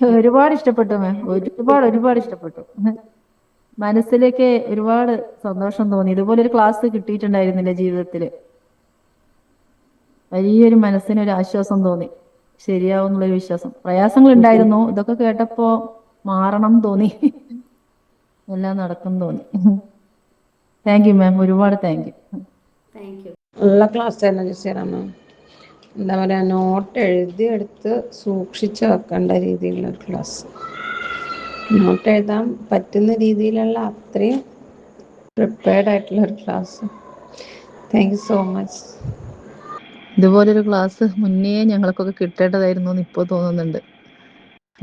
ഒരുപാട് ഇഷ്ടപ്പെട്ടു മാം, ഒരുപാട് ഇഷ്ടപ്പെട്ടു. മനസ്സിലേക്ക് ഒരുപാട് സന്തോഷം തോന്നി. ഇതുപോലെ ഒരു ക്ലാസ് കിട്ടിയിട്ടുണ്ടായിരുന്നില്ല ജീവിതത്തില്. വലിയൊരു മനസ്സിനൊരു ആശ്വാസം തോന്നി. ശരിയാവും എന്നുള്ളൊരു വിശ്വാസം. പ്രയാസങ്ങൾ ഉണ്ടായിരുന്നു, ഇതൊക്കെ കേട്ടപ്പോ മാറണം തോന്നി. എല്ലാം നടക്കും തോന്നി. താങ്ക് യു മാം, ഒരുപാട് താങ്ക് യു. Thank you. നല്ല ക്ലാസ് തന്നെ ടീച്ചറാണ്. എന്താ പറയുക, നോട്ട് എഴുതിയെടുത്ത് സൂക്ഷിച്ച് വെക്കേണ്ട രീതിയിലുള്ള ക്ലാസ്. നോട്ട് എഴുതാൻ പറ്റുന്ന രീതിയിലുള്ള അത്രയും പ്രിപ്പയർഡ് ആയിട്ടുള്ള ഒരു class. Thank you so much. ഇതുപോലൊരു ക്ലാസ് മുന്നേ ഞങ്ങൾക്കൊക്കെ കിട്ടേണ്ടതായിരുന്നു എന്ന് ഇപ്പോൾ തോന്നുന്നുണ്ട്.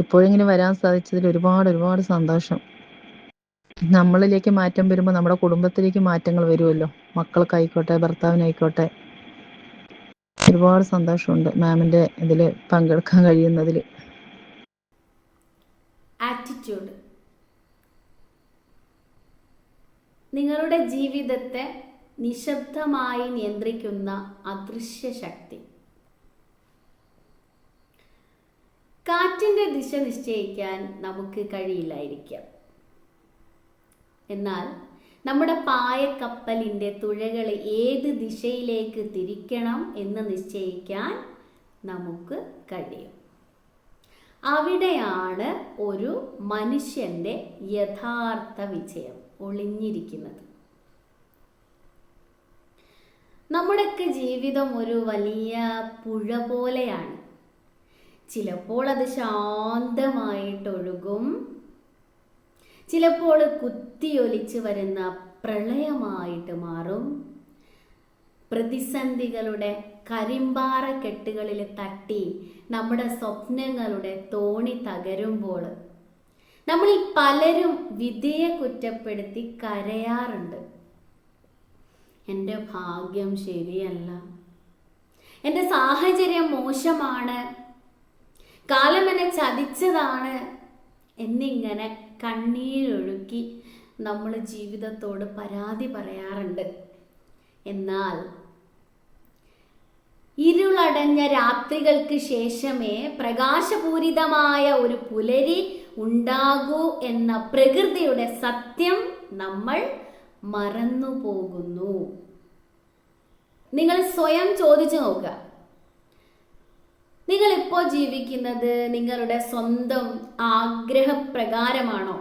ഇപ്പോഴിങ്ങനെ വരാൻ സാധിച്ചതിൽ ഒരുപാട് സന്തോഷം. നമ്മളിലേക്ക് മാറ്റം വരുമ്പോൾ നമ്മുടെ കുടുംബത്തിലേക്ക് മാറ്റങ്ങൾ വരുമല്ലോ. മക്കൾക്കായിക്കോട്ടെ, ഭർത്താവിനായിക്കോട്ടെ. ഒരുപാട് സന്തോഷമുണ്ട് മാമിൻ്റെ ഇതിൽ പങ്കെടുക്കാൻ കഴിയുന്നതിൽ. ആറ്റിറ്റ്യൂഡ് നിങ്ങളുടെ ജീവിതത്തെ നിശബ്ദമായി നിയന്ത്രിക്കുന്ന അദൃശ്യ ശക്തി. കാറ്റിൻ്റെ ദിശ നിശ്ചയിക്കാൻ നമുക്ക് കഴിയില്ലായിരിക്കാം, എന്നാൽ നമ്മുടെ പായക്കപ്പലിൻ്റെ തുഴകൾ ഏത് ദിശയിലേക്ക് തിരിക്കണം എന്ന് നിശ്ചയിക്കാൻ നമുക്ക് കഴിയും. അവിടെയാണ് ഒരു മനുഷ്യൻ്റെ യഥാർത്ഥ വിജയം ഒളിഞ്ഞിരിക്കുന്നത്. നമ്മുടെയൊക്കെ ജീവിതം ഒരു വലിയ പുഴ പോലെയാണ്. ചിലപ്പോൾ അത് ശാന്തമായിട്ടൊഴുകും, ചിലപ്പോൾ കുത്തിയൊലിച്ച് വരുന്ന പ്രളയമായിട്ട് മാറും. പ്രതിസന്ധികളുടെ കരിമ്പാറ കെട്ടുകളിൽ തട്ടി നമ്മുടെ സ്വപ്നങ്ങളുടെ തോണി തകരുമ്പോൾ നമ്മളിൽ പലരും വിധിയെ കുറ്റപ്പെടുത്തി കരയാറുണ്ട്. എൻ്റെ ഭാഗ്യം ശരിയല്ല, എൻ്റെ സാഹചര്യം മോശമാണ്, കാലം എന്നെ ചതിച്ചതാണ് എന്നിങ്ങനെ കണ്ണീരൊഴുക്കി നമ്മൾ ജീവിതത്തോട് പരാതി പറയാറുണ്ട്. എന്നാൽ ഇരുളടഞ്ഞ രാത്രികൾക്ക് ശേഷമേ പ്രകാശപൂരിതമായ ഒരു പുലരി ഉണ്ടാകൂ എന്ന പ്രകൃതിയുടെ സത്യം നമ്മൾ മറന്നു പോകുന്നു. നിങ്ങൾ സ്വയം ചോദിച്ചു നോക്കുക, നിങ്ങളിപ്പോൾ ജീവിക്കുന്നത് നിങ്ങളുടെ സ്വന്തം ആഗ്രഹപ്രകാരമാണോ,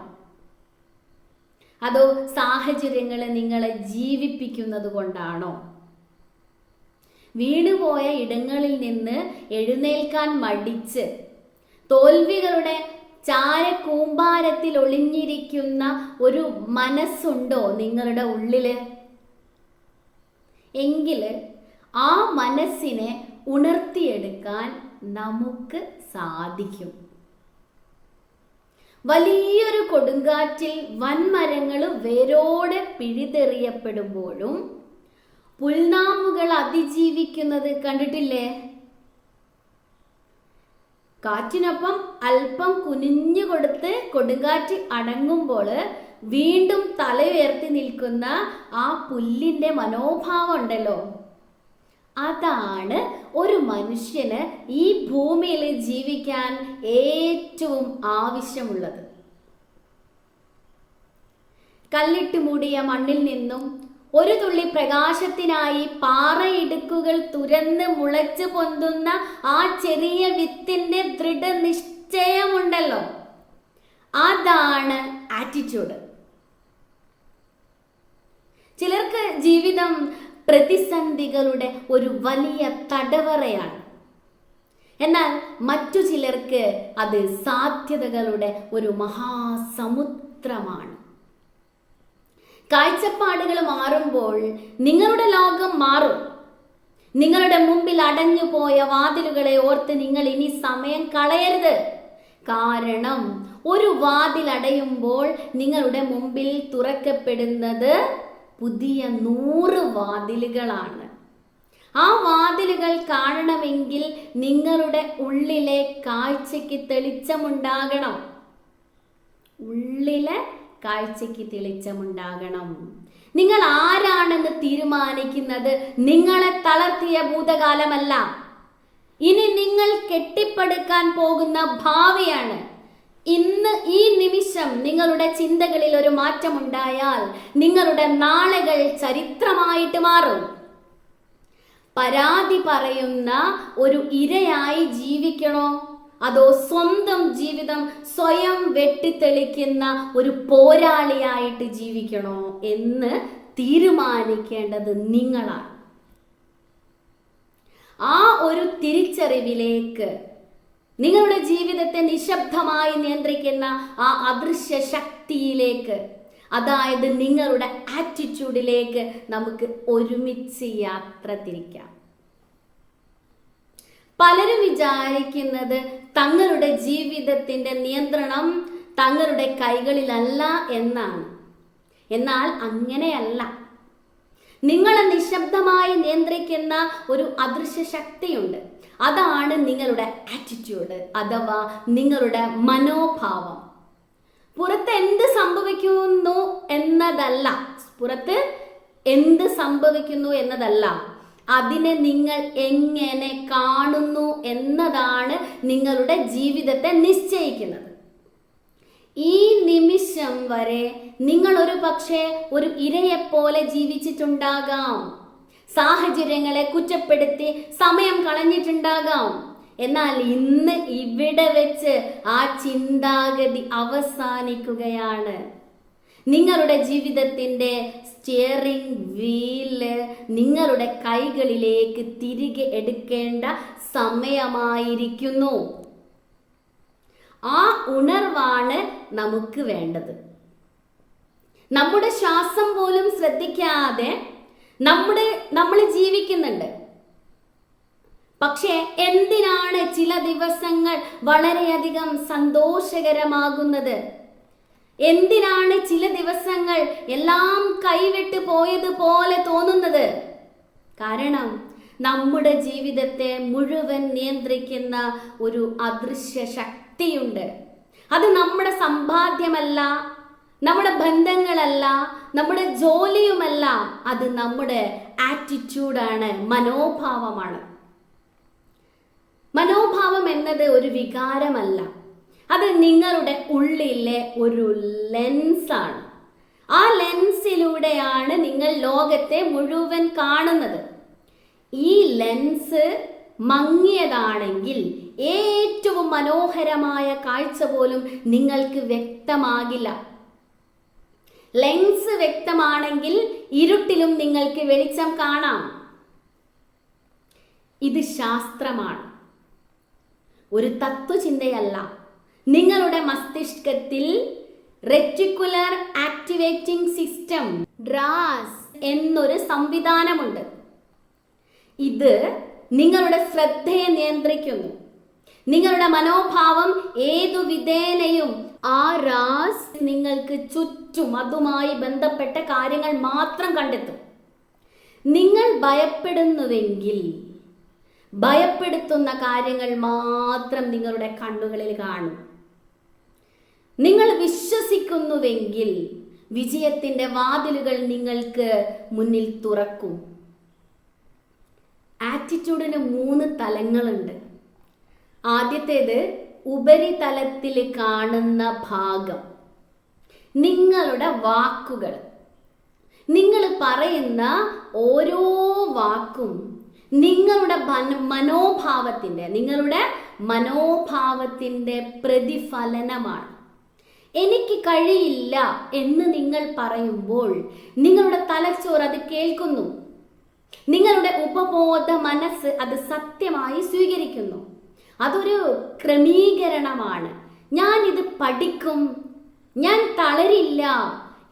അതോ സാഹചര്യങ്ങൾ നിങ്ങളെ ജീവിപ്പിക്കുന്നത് കൊണ്ടാണോ? വീണുപോയ ഇടങ്ങളിൽ നിന്ന് എഴുന്നേൽക്കാൻ മടിച്ച് തോൽവികളുടെ ചാരക്കൂമ്പാരത്തിൽ ഒളിഞ്ഞിരിക്കുന്ന ഒരു മനസ്സുണ്ടോ നിങ്ങളുടെ ഉള്ളില്? എങ്കിൽ ആ മനസ്സിനെ ഉണർത്തിയെടുക്കാൻ നമുക്ക് സാധിക്കും. വലിയൊരു കൊടുങ്കാറ്റിൽ വൻമരങ്ങൾ വേരോടെ പിഴുതെറിയപ്പെടുമ്പോഴും പുൽനാമ്പുകൾ അതിജീവിക്കുന്നത് കണ്ടിട്ടില്ലേ? കാറ്റിനൊപ്പം അല്പം കുനിഞ്ഞു കൊടുത്ത് കൊടുങ്കാറ്റ് അടങ്ങുമ്പോൾ വീണ്ടും തല ഉയർത്തി നിൽക്കുന്ന ആ പുല്ലിൻ്റെ മനോഭാവം ഉണ്ടല്ലോ, അതാണ് ഒരു മനുഷ്യന് ഈ ഭൂമിയിൽ ജീവിക്കാൻ ഏറ്റവും ആവശ്യമുള്ളത്. കല്ലിട്ട് മൂടിയ മണ്ണിൽ നിന്നും ഒരു തുള്ളി പ്രകാശത്തിനായി പാറയിടുക്കുകൾ തുരന്ന് മുളച്ചു പൊന്തുന്ന ആ ചെറിയ വിത്തിന്റെ ദൃഢനിശ്ചയമുണ്ടല്ലോ, അതാണ് ആറ്റിറ്റ്യൂഡ്. ചിലർക്ക് ജീവിതം പ്രതിസന്ധികളുടെ ഒരു വലിയ തടവറയാണ്, എന്നാൽ മറ്റു ചിലർക്ക് അത് സാധ്യതകളുടെ ഒരു മഹാസമുദ്രമാണ്. കാഴ്ചപ്പാടുകൾ മാറുമ്പോൾ നിങ്ങളുടെ ലോകം മാറും. നിങ്ങളുടെ മുമ്പിൽ അടഞ്ഞുപോയ വാതിലുകളെ ഓർത്ത് നിങ്ങൾ ഇനി സമയം കളയരുത്. കാരണം ഒരു വാതിൽ അടയുമ്പോൾ നിങ്ങളുടെ മുമ്പിൽ തുറക്കപ്പെടുന്നത് പുതിയ 100 വാതിലുകളാണ്. ആ വാതിലുകൾ കാണണമെങ്കിൽ നിങ്ങളുടെ ഉള്ളിലെ കാഴ്ചയ്ക്ക് തെളിച്ചമുണ്ടാകണം. നിങ്ങൾ ആരാണെന്ന് തീരുമാനിക്കുന്നത് നിങ്ങളെ തളർത്തിയ ഭൂതകാലമല്ല, ഇനി നിങ്ങൾ കെട്ടിപ്പടുക്കാൻ പോകുന്ന ഭാവിയാണ്. ഇന്ന് ഈ നിമിഷം നിങ്ങളുടെ ചിന്തകളിൽ ഒരു മാറ്റമുണ്ടായാൽ നിങ്ങളുടെ നാളുകൾ ചരിത്രമായിട്ട് മാറും. പരാതി പറയുന്ന ഒരു ഇരയായി ജീവിക്കണോ, അതോ സ്വന്തം ജീവിതം സ്വയം വെട്ടിത്തെളിക്കുന്ന ഒരു പോരാളിയായിട്ട് ജീവിക്കണോ എന്ന് തീരുമാനിക്കേണ്ടത് നിങ്ങളാണ്. ആ ഒരു തിരിച്ചറിവിലേക്ക്, നിങ്ങളുടെ ജീവിതത്തെ നിശബ്ദമായി നിയന്ത്രിക്കുന്ന ആ അദൃശ്യ ശക്തിയിലേക്ക്, അതായത് നിങ്ങളുടെ ആറ്റിറ്റ്യൂഡിലേക്ക് നമുക്ക് ഒരുമിച്ച് യാത്ര തിരിക്കാം. പലരും വിചാരിക്കുന്നത് തങ്ങളുടെ ജീവിതത്തിന്റെ നിയന്ത്രണം തങ്ങളുടെ കൈകളിലല്ല എന്നാണ്. എന്നാൽ അങ്ങനെയല്ല. നിങ്ങളെ നിശബ്ദമായി നിയന്ത്രിക്കുന്ന ഒരു അദൃശ്യ ശക്തിയുണ്ട്. അതാണ് നിങ്ങളുടെ ആറ്റിറ്റ്യൂഡ് അഥവാ നിങ്ങളുടെ മനോഭാവം. പുറത്ത് എന്ത് സംഭവിക്കുന്നു എന്നതല്ല, അതിനെ നിങ്ങൾ എങ്ങനെ കാണുന്നു എന്നതാണ് നിങ്ങളുടെ ജീവിതത്തെ നിശ്ചയിക്കുന്നത്. ഈ നിമിഷം വരെ നിങ്ങൾ ഒരു പക്ഷേ ഒരു ഇരയെപ്പോലെ ജീവിച്ചിട്ടുണ്ടാകാം. സാഹചര്യങ്ങളെ കുറ്റപ്പെടുത്തി സമയം കളഞ്ഞിട്ടുണ്ടാകാം. എന്നാൽ ഇന്ന് ഇവിടെ വെച്ച് ആ ചിന്താഗതി അവസാനിക്കുകയാണ്. നിങ്ങളുടെ ജീവിതത്തിന്റെ സ്റ്റിയറിംഗ് വീല് നിങ്ങളുടെ കൈകളിലേക്ക് തിരികെ എടുക്കേണ്ട സമയമായിരിക്കുന്നു. ആ ഉണർവാണ് നമുക്ക് വേണ്ടത്. നമ്മുടെ ശ്വാസം പോലും ശ്രദ്ധിക്കാതെ നമ്മൾ ജീവിക്കുന്നുണ്ട്. പക്ഷേ എന്തിനാണ് ചില ദിവസങ്ങൾ വളരെയധികം സന്തോഷകരമാകുന്നത്? എന്തിനാണ് ചില ദിവസങ്ങൾ എല്ലാം കൈവിട്ട് പോയതുപോലെ തോന്നുന്നത്? കാരണം നമ്മുടെ ജീവിതത്തെ മുഴുവൻ നിയന്ത്രിക്കുന്ന ഒരു അദൃശ്യ ശക്തിയുണ്ട്. അത് നമ്മുടെ സമ്പാദ്യമല്ല, നമ്മുടെ ബന്ധങ്ങളല്ല, നമ്മുടെ ജോലിയുമല്ല. അത് നമ്മുടെ ആറ്റിറ്റ്യൂഡാണ്, മനോഭാവമാണ്. മനോഭാവം എന്നത് ഒരു വികാരമല്ല, അത് നിങ്ങളുടെ ഉള്ളിലെ ഒരു ലെൻസാണ്. ആ ലെൻസിലൂടെയാണ് നിങ്ങൾ ലോകത്തെ മുഴുവൻ കാണുന്നത്. ഈ ലെൻസ് മങ്ങിയതാണെങ്കിൽ ഏറ്റവും മനോഹരമായ കാഴ്ച പോലും നിങ്ങൾക്ക് വ്യക്തമാകില്ല. ലെൻസ് വ്യക്തമാണെങ്കിൽ ഇരുട്ടിലും നിങ്ങൾക്ക് വെളിച്ചം കാണാം. ഇത് ശാസ്ത്രമാണ്, ഒരു തത്വചിന്തയല്ല. നിങ്ങളുടെ മസ്തിഷ്കത്തിൽ റെറ്റിക്കുലർ ആക്ടിവേറ്റിംഗ് സിസ്റ്റം ഡ്രാസ് എന്നൊരു സംവിധാനമുണ്ട്. ഇത് നിങ്ങളുടെ ശ്രദ്ധയെ നിയന്ത്രിക്കുന്നു. നിങ്ങളുടെ മനോഭാവം ഏതു വിധേനയും ആ റാസ് നിങ്ങൾക്ക് ചുറ്റും അതുമായി ബന്ധപ്പെട്ട കാര്യങ്ങൾ മാത്രം കണ്ടെത്തും. നിങ്ങൾ ഭയപ്പെടുന്നുവെങ്കിൽ ഭയപ്പെടുത്തുന്ന കാര്യങ്ങൾ മാത്രം നിങ്ങളുടെ കണ്ണുകളിൽ കാണും. നിങ്ങൾ വിശ്വസിക്കുന്നുവെങ്കിൽ വിജയത്തിന്റെ വാതിലുകൾ നിങ്ങൾക്ക് മുന്നിൽ തുറക്കും. ആറ്റിറ്റ്യൂഡിന് 3 തലങ്ങളുണ്ട്. ആദ്യത്തേത് ഉപരിതലത്തിൽ കാണുന്ന ഭാഗം, നിങ്ങളുടെ വാക്കുകൾ. നിങ്ങൾ പറയുന്ന ഓരോ വാക്കും നിങ്ങളുടെ മനോഭാവത്തിന്റെ പ്രതിഫലനമാണ്. എനിക്ക് കഴിയില്ല എന്ന് നിങ്ങൾ പറയുമ്പോൾ നിങ്ങളുടെ തലച്ചോറ് അത് കേൾക്കുന്നു. നിങ്ങളുടെ ഉപബോധ മനസ്സ് അത് സത്യമായി സ്വീകരിക്കുന്നു. അതൊരു ക്രമീകരണമാണ്. ഞാൻ ഇത് പഠിക്കും, ഞാൻ തളരില്ല,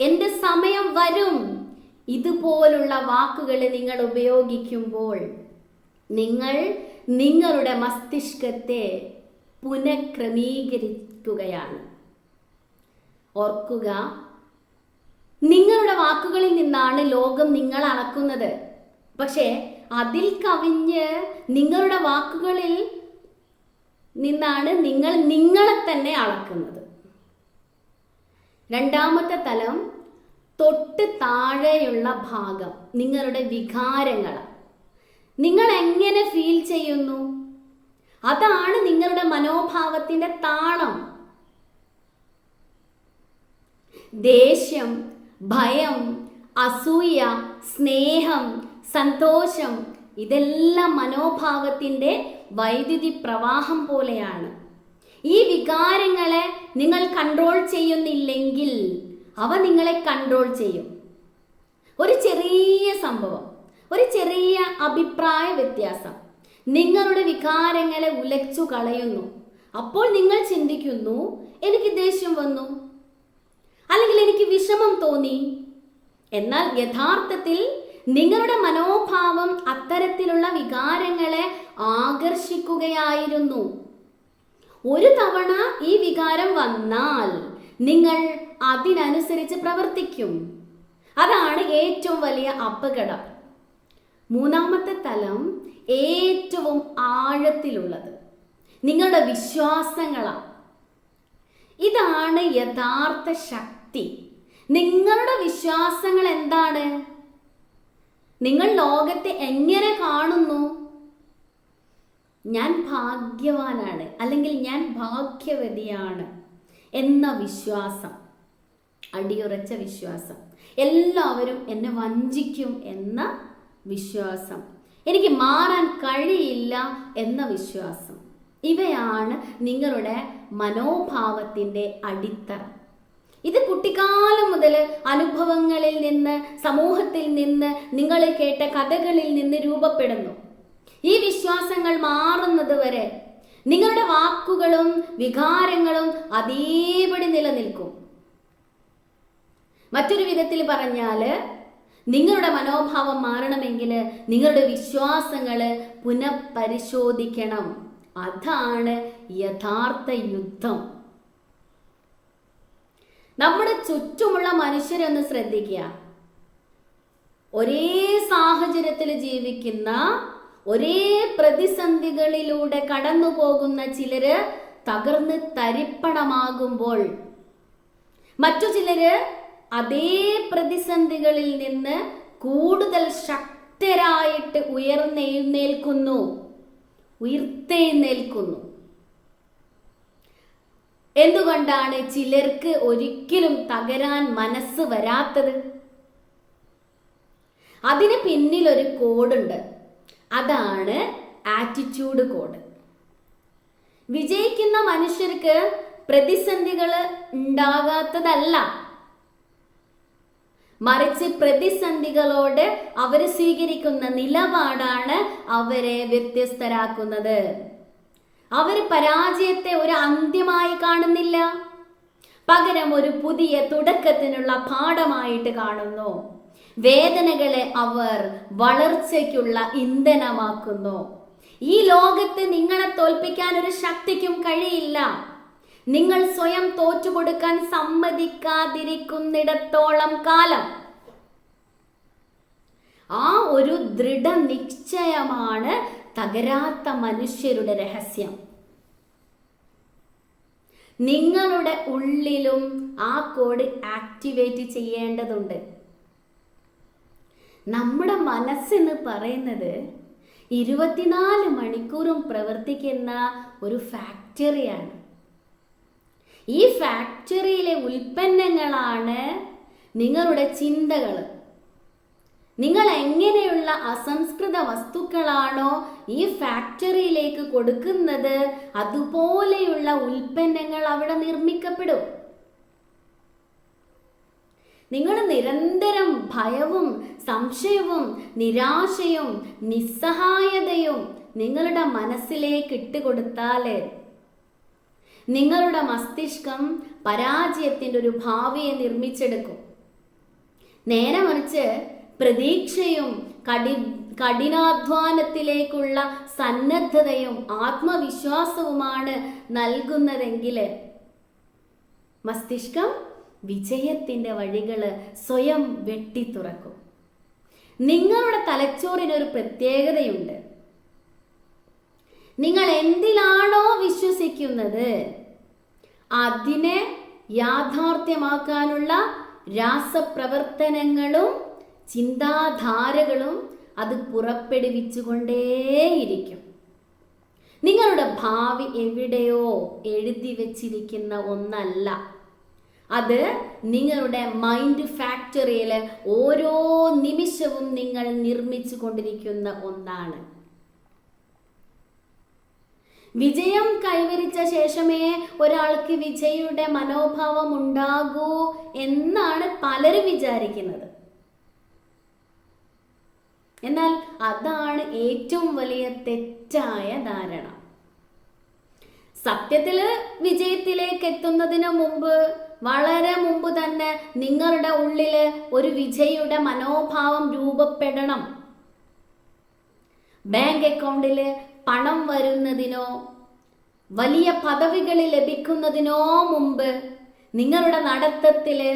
എൻ്റെ സമയം വരും. ഇതുപോലുള്ള വാക്കുകൾ നിങ്ങൾ ഉപയോഗിക്കുമ്പോൾ നിങ്ങൾ നിങ്ങളുടെ മസ്തിഷ്കത്തെ പുനഃക്രമീകരിക്കുകയാണ്. ഓർക്കുക, നിങ്ങളുടെ വാക്കുകളിൽ നിന്നാണ് ലോകം നിങ്ങൾ അളക്കുന്നത്. പക്ഷേ അതിൽ കവിഞ്ഞ് നിങ്ങളുടെ വാക്കുകളിൽ നിന്നാണ് നിങ്ങൾ നിങ്ങളെ തന്നെ അളക്കുന്നത്. രണ്ടാമത്തെ തലം തൊട്ട് താഴെയുള്ള ഭാഗം, നിങ്ങളുടെ വികാരങ്ങൾ. നിങ്ങൾ എങ്ങനെ ഫീൽ ചെയ്യുന്നു? അതാണ് നിങ്ങളുടെ മനോഭാവത്തിന്റെ താളം. ദേഷ്യം, ഭയം, അസൂയ, സ്നേഹം, സന്തോഷം, ഇതെല്ലാം മനോഭാവത്തിൻ്റെ വൈദ്യുതി പ്രവാഹം പോലെയാണ്. ഈ വികാരങ്ങളെ നിങ്ങൾ കൺട്രോൾ ചെയ്യുന്നില്ലെങ്കിൽ അവ നിങ്ങളെ കൺട്രോൾ ചെയ്യും. ഒരു ചെറിയ സംഭവം, ഒരു ചെറിയ അഭിപ്രായ വ്യത്യാസം നിങ്ങളുടെ വികാരങ്ങളെ ഉലച്ചു കളയുന്നു. അപ്പോൾ നിങ്ങൾ ചിന്തിക്കുന്നു, എനിക്ക് ദേഷ്യം വന്നു, അല്ലെങ്കിൽ എനിക്ക് വിഷമം തോന്നി. എന്നാൽ യഥാർത്ഥത്തിൽ നിങ്ങളുടെ മനോഭാവം അത്തരത്തിലുള്ള വികാരങ്ങളെ ആകർഷിക്കുകയായിരുന്നു. ഒരു തവണ ഈ വികാരം വന്നാൽ നിങ്ങൾ അതിനനുസരിച്ച് പ്രവർത്തിക്കും. അതാണ് ഏറ്റവും വലിയ അപകടം. മൂന്നാമത്തെ തലം ഏറ്റവും ആഴത്തിലുള്ളത് നിങ്ങളുടെ വിശ്വാസങ്ങളാണ്. ഇതാണ് യഥാർത്ഥ ശക്തി. നിങ്ങളുടെ വിശ്വാസങ്ങൾ എന്താണ്? നിങ്ങൾ ലോകത്തെ എങ്ങനെ കാണുന്നു? ഞാൻ ഭാഗ്യവാനാണ്, അല്ലെങ്കിൽ ഞാൻ ഭാഗ്യവതിയാണ് എന്ന വിശ്വാസം, അടിയുറച്ച വിശ്വാസം. എല്ലാവരും എന്നെ വഞ്ചിക്കും എന്ന വിശ്വാസം, എനിക്ക് മാറാൻ കഴിയില്ല എന്ന വിശ്വാസം. ഇവയാണ് നിങ്ങളുടെ മനോഭാവത്തിൻ്റെ അടിത്തറ. ഇത് കുട്ടിക്കാലം മുതൽ അനുഭവങ്ങളിൽ നിന്ന്, സമൂഹത്തിൽ നിന്ന്, നിങ്ങൾ കേട്ട കഥകളിൽ നിന്ന് രൂപപ്പെടുന്നു. ഈ വിശ്വാസങ്ങൾ മാറുന്നത് വരെ നിങ്ങളുടെ വാക്കുകളും വികാരങ്ങളും അതേപടി നിലനിൽക്കും. മറ്റൊരു വിധത്തിൽ പറഞ്ഞാൽ, നിങ്ങളുടെ മനോഭാവം മാറണമെങ്കിൽ നിങ്ങളുടെ വിശ്വാസങ്ങൾ പുനഃപരിശോധിക്കണം. അതാണ് യഥാർത്ഥ യുദ്ധം. നമ്മുടെ ചുറ്റുമുള്ള മനുഷ്യരൊന്ന് ശ്രദ്ധിക്കുക. ഒരേ സാഹചര്യത്തിൽ ജീവിക്കുന്ന, ഒരേ പ്രതിസന്ധികളിലൂടെ കടന്നു പോകുന്ന ചിലര് തകർന്ന് തരിപ്പണമാകുമ്പോൾ, മറ്റു ചിലര് അതേ പ്രതിസന്ധികളിൽ നിന്ന് കൂടുതൽ ശക്തരായിട്ട് ഉയർത്തെഴുന്നേൽക്കുന്നു. എന്തുകൊണ്ടാണ് ചിലർക്ക് ഒരിക്കലും തകരാൻ മനസ്സ് വരാത്തത്? അതിന് പിന്നിലൊരു കോഡുണ്ട്. അതാണ് ആറ്റിറ്റ്യൂഡ് കോഡ്. വിജയിക്കുന്ന മനുഷ്യർക്ക് പ്രതിസന്ധികൾ ഉണ്ടാകാത്തതല്ല, മറിച്ച് പ്രതിസന്ധികളോട് അവർ സ്വീകരിക്കുന്ന നിലപാടാണ് അവരെ വ്യത്യസ്തരാക്കുന്നത്. അവർ പരാജയത്തെ ഒരു അന്ത്യമായി കാണുന്നില്ല, പകരം ഒരു പുതിയ തുടക്കത്തിനുള്ള പാഠമായിട്ട് കാണുന്നു. വേദനകളെ അവർ വളർച്ചയ്ക്കുള്ള ഇന്ധനമാക്കുന്നു. ഈ ലോകത്ത് നിങ്ങളെ തോൽപ്പിക്കാൻ ഒരു ശക്തിക്കും കഴിയില്ല. നിങ്ങൾ സ്വയം തോറ്റുകൊടുക്കാൻ സമ്മതിക്കാതിരിക്കുന്നിടത്തോളം കാലം. ആ ഒരു ദൃഢനിശ്ചയമാണ് തകരാത്ത മനുഷ്യരുടെ രഹസ്യം. നിങ്ങളുടെ ഉള്ളിലും ആ കോഡ് ആക്ടിവേറ്റ് ചെയ്യേണ്ടതുണ്ട്. നമ്മുടെ മനസ്സെന്ന് പറയുന്നത് 24 മണിക്കൂറും പ്രവർത്തിക്കുന്ന ഒരു ഫാക്ടറിയാണ്. ഈ ഫാക്ടറിയിലെ ഉൽപ്പന്നങ്ങളാണ് നിങ്ങളുടെ ചിന്തകൾ. നിങ്ങൾ എങ്ങനെയുള്ള അസംസ്കൃത വസ്തുക്കളാണോ ഈ ഫാക്ടറിയിലേക്ക് കൊടുക്കുന്നത്, അതുപോലെയുള്ള ഉൽപ്പന്നങ്ങൾ അവിടെ നിർമ്മിക്കപ്പെടും. നിങ്ങൾ നിരന്തരം ഭയവും സംശയവും നിരാശയും നിസ്സഹായതയും നിങ്ങളുടെ മനസ്സിലേക്ക് ഇട്ടുകൊടുത്താൽ നിങ്ങളുടെ മസ്തിഷ്കം പരാജയത്തിൻ്റെ ഒരു ഭാവിയെ നിർമ്മിച്ചെടുക്കും. നേരെ മറിച്ച് പ്രതീക്ഷയും കഠിനാധ്വാനത്തിലേക്കുള്ള സന്നദ്ധതയും ആത്മവിശ്വാസവുമാണ് നൽകുന്നതെങ്കിൽ മസ്തിഷ്കം വിജയത്തിൻ്റെ വഴികൾ സ്വയം വെട്ടിത്തുറക്കും. നിങ്ങളുടെ തലച്ചോറിനൊരു പ്രത്യേകതയുണ്ട്. നിങ്ങൾ എന്തിലാണോ വിശ്വസിക്കുന്നത് അതിനെ യാഥാർത്ഥ്യമാക്കാനുള്ള രാസപ്രവർത്തനങ്ങളും ചിന്താധാരകളും അത് പുറപ്പെടുവിച്ചുകൊണ്ടേയിരിക്കും. നിങ്ങളുടെ ഭാവി എവിടെയോ എഴുതി വച്ചിരിക്കുന്ന ഒന്നല്ല, അത് നിങ്ങളുടെ മൈൻഡ് ഫാക്ടറിയിൽ ഓരോ നിമിഷവും നിങ്ങൾ നിർമ്മിച്ചു കൊണ്ടിരിക്കുന്ന ഒന്നാണ്. വിജയം കൈവരിച്ച ശേഷമേ ഒരാൾക്ക് വിജയിയുടെ മനോഭാവം ഉണ്ടാകൂ എന്നാണ് പലരും വിചാരിക്കുന്നത്. എന്നാൽ അതാണ് ഏറ്റവും വലിയ തെറ്റായ ധാരണ. സത്യത്തില് വിജയത്തിലേക്ക് എത്തുന്നതിന് മുമ്പ്, വളരെ മുമ്പ് തന്നെ നിങ്ങളുടെ ഉള്ളില് ഒരു വിജയിയുടെ മനോഭാവം രൂപപ്പെടണം. ബാങ്ക് അക്കൗണ്ടില് പണം വരുന്നതിനോ വലിയ പദവികൾ ലഭിക്കുന്നതിനോ മുമ്പ് നിങ്ങളുടെ നടത്തത്തില്,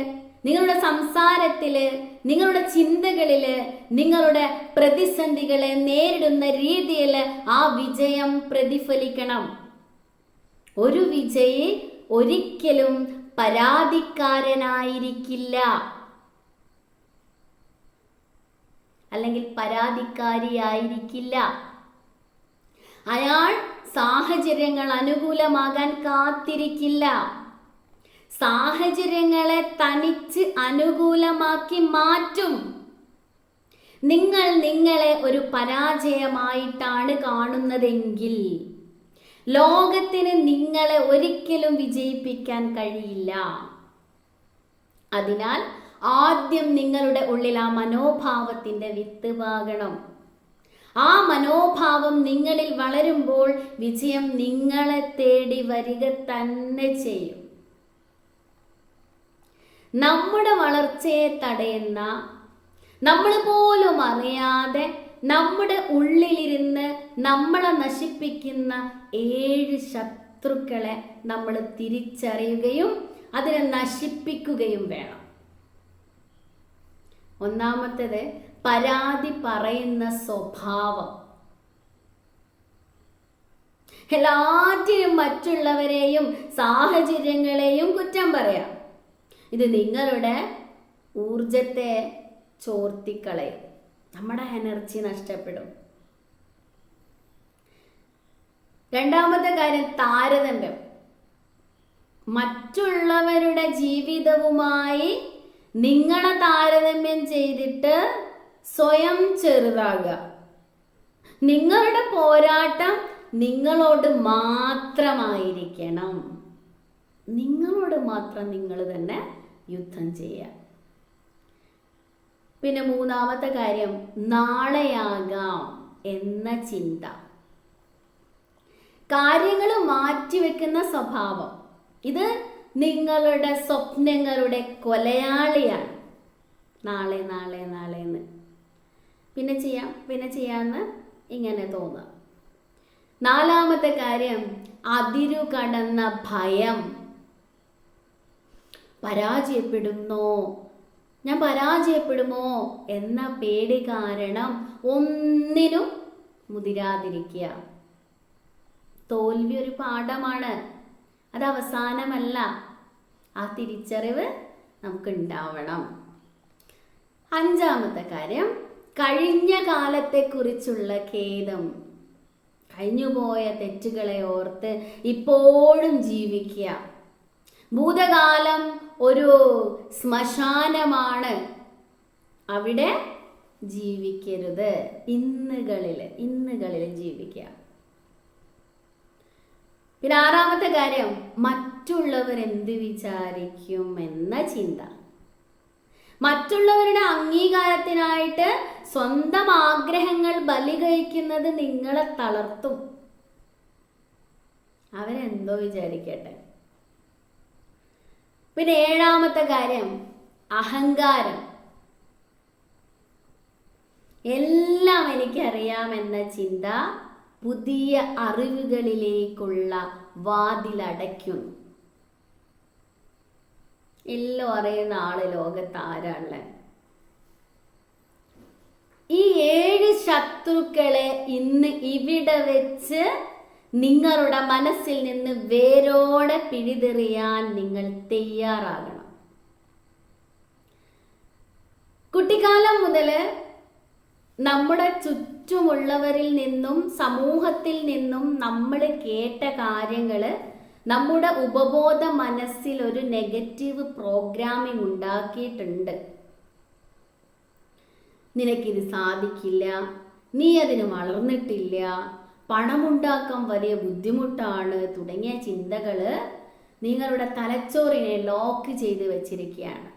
നിങ്ങളുടെ സംസാരത്തില്, നിങ്ങളുടെ ചിന്തകളില്, നിങ്ങളുടെ പ്രതിസന്ധികളെ നേരിടുന്ന രീതിയിൽ ആ വിജയം പ്രതിഫലിക്കണം. ഒരു വിജയി ഒരിക്കലും പരാതിക്കാരനായിരിക്കില്ല, അല്ലെങ്കിൽ പരാതിക്കാരിയായിരിക്കില്ല. അയാൾ സാഹചര്യങ്ങൾ അനുകൂലമാകാൻ കാത്തിരിക്കില്ല. സാഹചര്യങ്ങളെ തനിച്ച് അനുകൂലമാക്കി മാറ്റും. നിങ്ങൾ നിങ്ങളെ ഒരു പരാജയമായിട്ടാണ് കാണുന്നതെങ്കിൽ ലോകത്തിന് നിങ്ങളെ ഒരിക്കലും വിജയിപ്പിക്കാൻ കഴിയില്ല. അതിനാൽ ആദ്യം നിങ്ങളുടെ ഉള്ളിൽ ആ മനോഭാവത്തിന്റെ വിത്ത് പാകണം. ആ മനോഭാവം നിങ്ങളിൽ വളരുമ്പോൾ വിജയം നിങ്ങളെ തേടി വരിക തന്നെ ചെയ്യും. നമ്മുടെ വളർച്ചയെ തടയുന്ന, നമ്മൾ പോലും അറിയാതെ നമ്മുടെ ഉള്ളിലിരുന്ന് നമ്മളെ നശിപ്പിക്കുന്ന 7 ശത്രുക്കളെ നമ്മൾ തിരിച്ചറിയുകയും അതിനെ നശിപ്പിക്കുകയും വേണം. ഒന്നാമത്തേത് പരാതി പറയുന്ന സ്വഭാവം. എല്ലാറ്റിനും മറ്റുള്ളവരെയും സാഹചര്യങ്ങളെയും കുറ്റം പറയാം. ഇത് നിങ്ങളുടെ ഊർജത്തെ ചോർത്തിക്കളയും, നമ്മുടെ എനർജി നഷ്ടപ്പെടും. രണ്ടാമത്തെ കാര്യം താരതമ്യം. മറ്റുള്ളവരുടെ ജീവിതവുമായി നിങ്ങളെ താരതമ്യം ചെയ്തിട്ട് സ്വയം ചെറുതാകുക. നിങ്ങളുടെ പോരാട്ടം നിങ്ങളോട് മാത്രമായിരിക്കണം. നിങ്ങളോട് മാത്രം നിങ്ങൾ തന്നെ യുദ്ധം ചെയ്യുക. പിന്നെ മൂന്നാമത്തെ കാര്യം നാളെയാകാം എന്ന ചിന്ത. കാര്യങ്ങൾ മാറ്റിവെക്കുന്ന സ്വഭാവം, ഇത് നിങ്ങളുടെ സ്വപ്നങ്ങളുടെ കൊലയാളിയാണ്. നാളെ നാളെ നാളെ എന്ന് പിന്നെ ചെയ്യാമെന്ന് ഇങ്ങനെ തോന്നുക. നാലാമത്തെ കാര്യം അതിരു കടന്ന ഭയം. ഞാൻ പരാജയപ്പെടുമോ എന്ന പേടി കാരണം ഒന്നിനും മുതിരാതിരിക്കുക. തോൽവി ഒരു പാഠമാണ്, അത് അവസാനമല്ല. ആ തിരിച്ചറിവ് നമുക്ക് ഉണ്ടാവണം. അഞ്ചാമത്തെ കാര്യം കഴിഞ്ഞ കാലത്തെക്കുറിച്ചുള്ള ഖേദം. കഴിഞ്ഞുപോയ തെറ്റുകളെ ഓർത്ത് ഇപ്പോഴും ജീവിക്കുക. ഭൂതകാലം ഒരു ശ്മശാനമാണ്, അവിടെ ജീവിക്കരുത്. ഇന്നുകളിൽ ജീവിക്കുക. പിന്നെ ആറാമത്തെ കാര്യം മറ്റുള്ളവർ എന്ത് വിചാരിക്കും എന്ന ചിന്ത. മറ്റുള്ളവരുടെ അംഗീകാരത്തിനായിട്ട് സ്വന്തം ആഗ്രഹങ്ങൾ ബലി കഴിക്കുന്നത് നിങ്ങളെ തളർത്തും. അവരെന്തോ വിചാരിക്കട്ടെ. പിന്നെ ഏഴാമത്തെ കാര്യം അഹങ്കാരം. എല്ലാം എനിക്കറിയാമെന്ന ചിന്ത പുതിയ അറിവുകളിലേക്കുള്ള വാതിലടയ്ക്കുന്നു. എല്ലാം അറിയുന്ന ആള് ലോകത്ത് ആരാണ്? ഈ 7 ശത്രുക്കളെ ഇന്ന് ഇവിടെ വെച്ച് നിങ്ങളുടെ മനസ്സിൽ നിന്ന് വേരോടെ പിഴുതെറിയാൻ നിങ്ങൾ തയ്യാറാകണം. കുട്ടിക്കാലം മുതൽ നമ്മുടെ ചുറ്റുമുള്ളവരിൽ നിന്നും സമൂഹത്തിൽ നിന്നും നമ്മൾ കേട്ട കാര്യങ്ങൾ നമ്മുടെ ഉപബോധ മനസ്സിൽ ഒരു നെഗറ്റീവ് പ്രോഗ്രാമിംഗ് ഉണ്ടാക്കിയിട്ടുണ്ട്. നിനക്കിത് സാധിക്കില്ല, നീ അതിന് വളർന്നിട്ടില്ല, പണമുണ്ടാക്കാൻ വലിയ ബുദ്ധിമുട്ടാണ് തുടങ്ങിയ ചിന്തകൾ നിങ്ങളുടെ തലച്ചോറിനെ ലോക്ക് ചെയ്ത് വെച്ചിരിക്കുകയാണ്.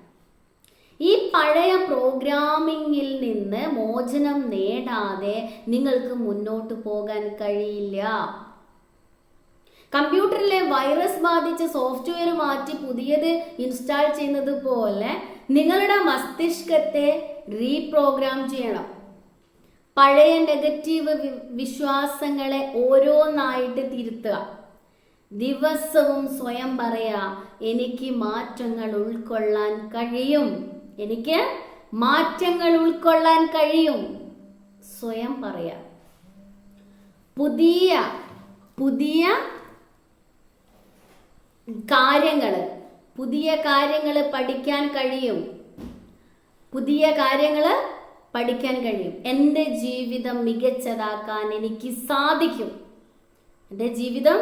ഈ പഴയ പ്രോഗ്രാമിങ്ങിൽ നിന്ന് മോചനം നേടാതെ നിങ്ങൾക്ക് മുന്നോട്ട് പോകാൻ കഴിയില്ല. കമ്പ്യൂട്ടറിലെ വൈറസ് ബാധിച്ച് സോഫ്റ്റ്വെയർ മാറ്റി പുതിയത് ഇൻസ്റ്റാൾ ചെയ്യുന്നത് പോലെ നിങ്ങളുടെ മസ്തിഷ്കത്തെ റീപ്രോഗ്രാം ചെയ്യണം. പഴയ നെഗറ്റീവ് വിശ്വാസങ്ങളെ ഓരോന്നായിട്ട് തിരുത്തുക. ദിവസവും സ്വയം പറയാ, എനിക്ക് മാറ്റങ്ങൾ ഉൾക്കൊള്ളാൻ കഴിയും, എനിക്ക് മാറ്റങ്ങൾ ഉൾക്കൊള്ളാൻ കഴിയും. സ്വയം പറയാ. പുതിയ പുതിയ കാര്യങ്ങൾ പഠിക്കാൻ കഴിയും. പുതിയ കാര്യങ്ങൾ പഠിക്കാൻ കഴിയും. എൻ്റെ ജീവിതം മികച്ചതാക്കാൻ എനിക്ക് സാധിക്കും. എൻ്റെ ജീവിതം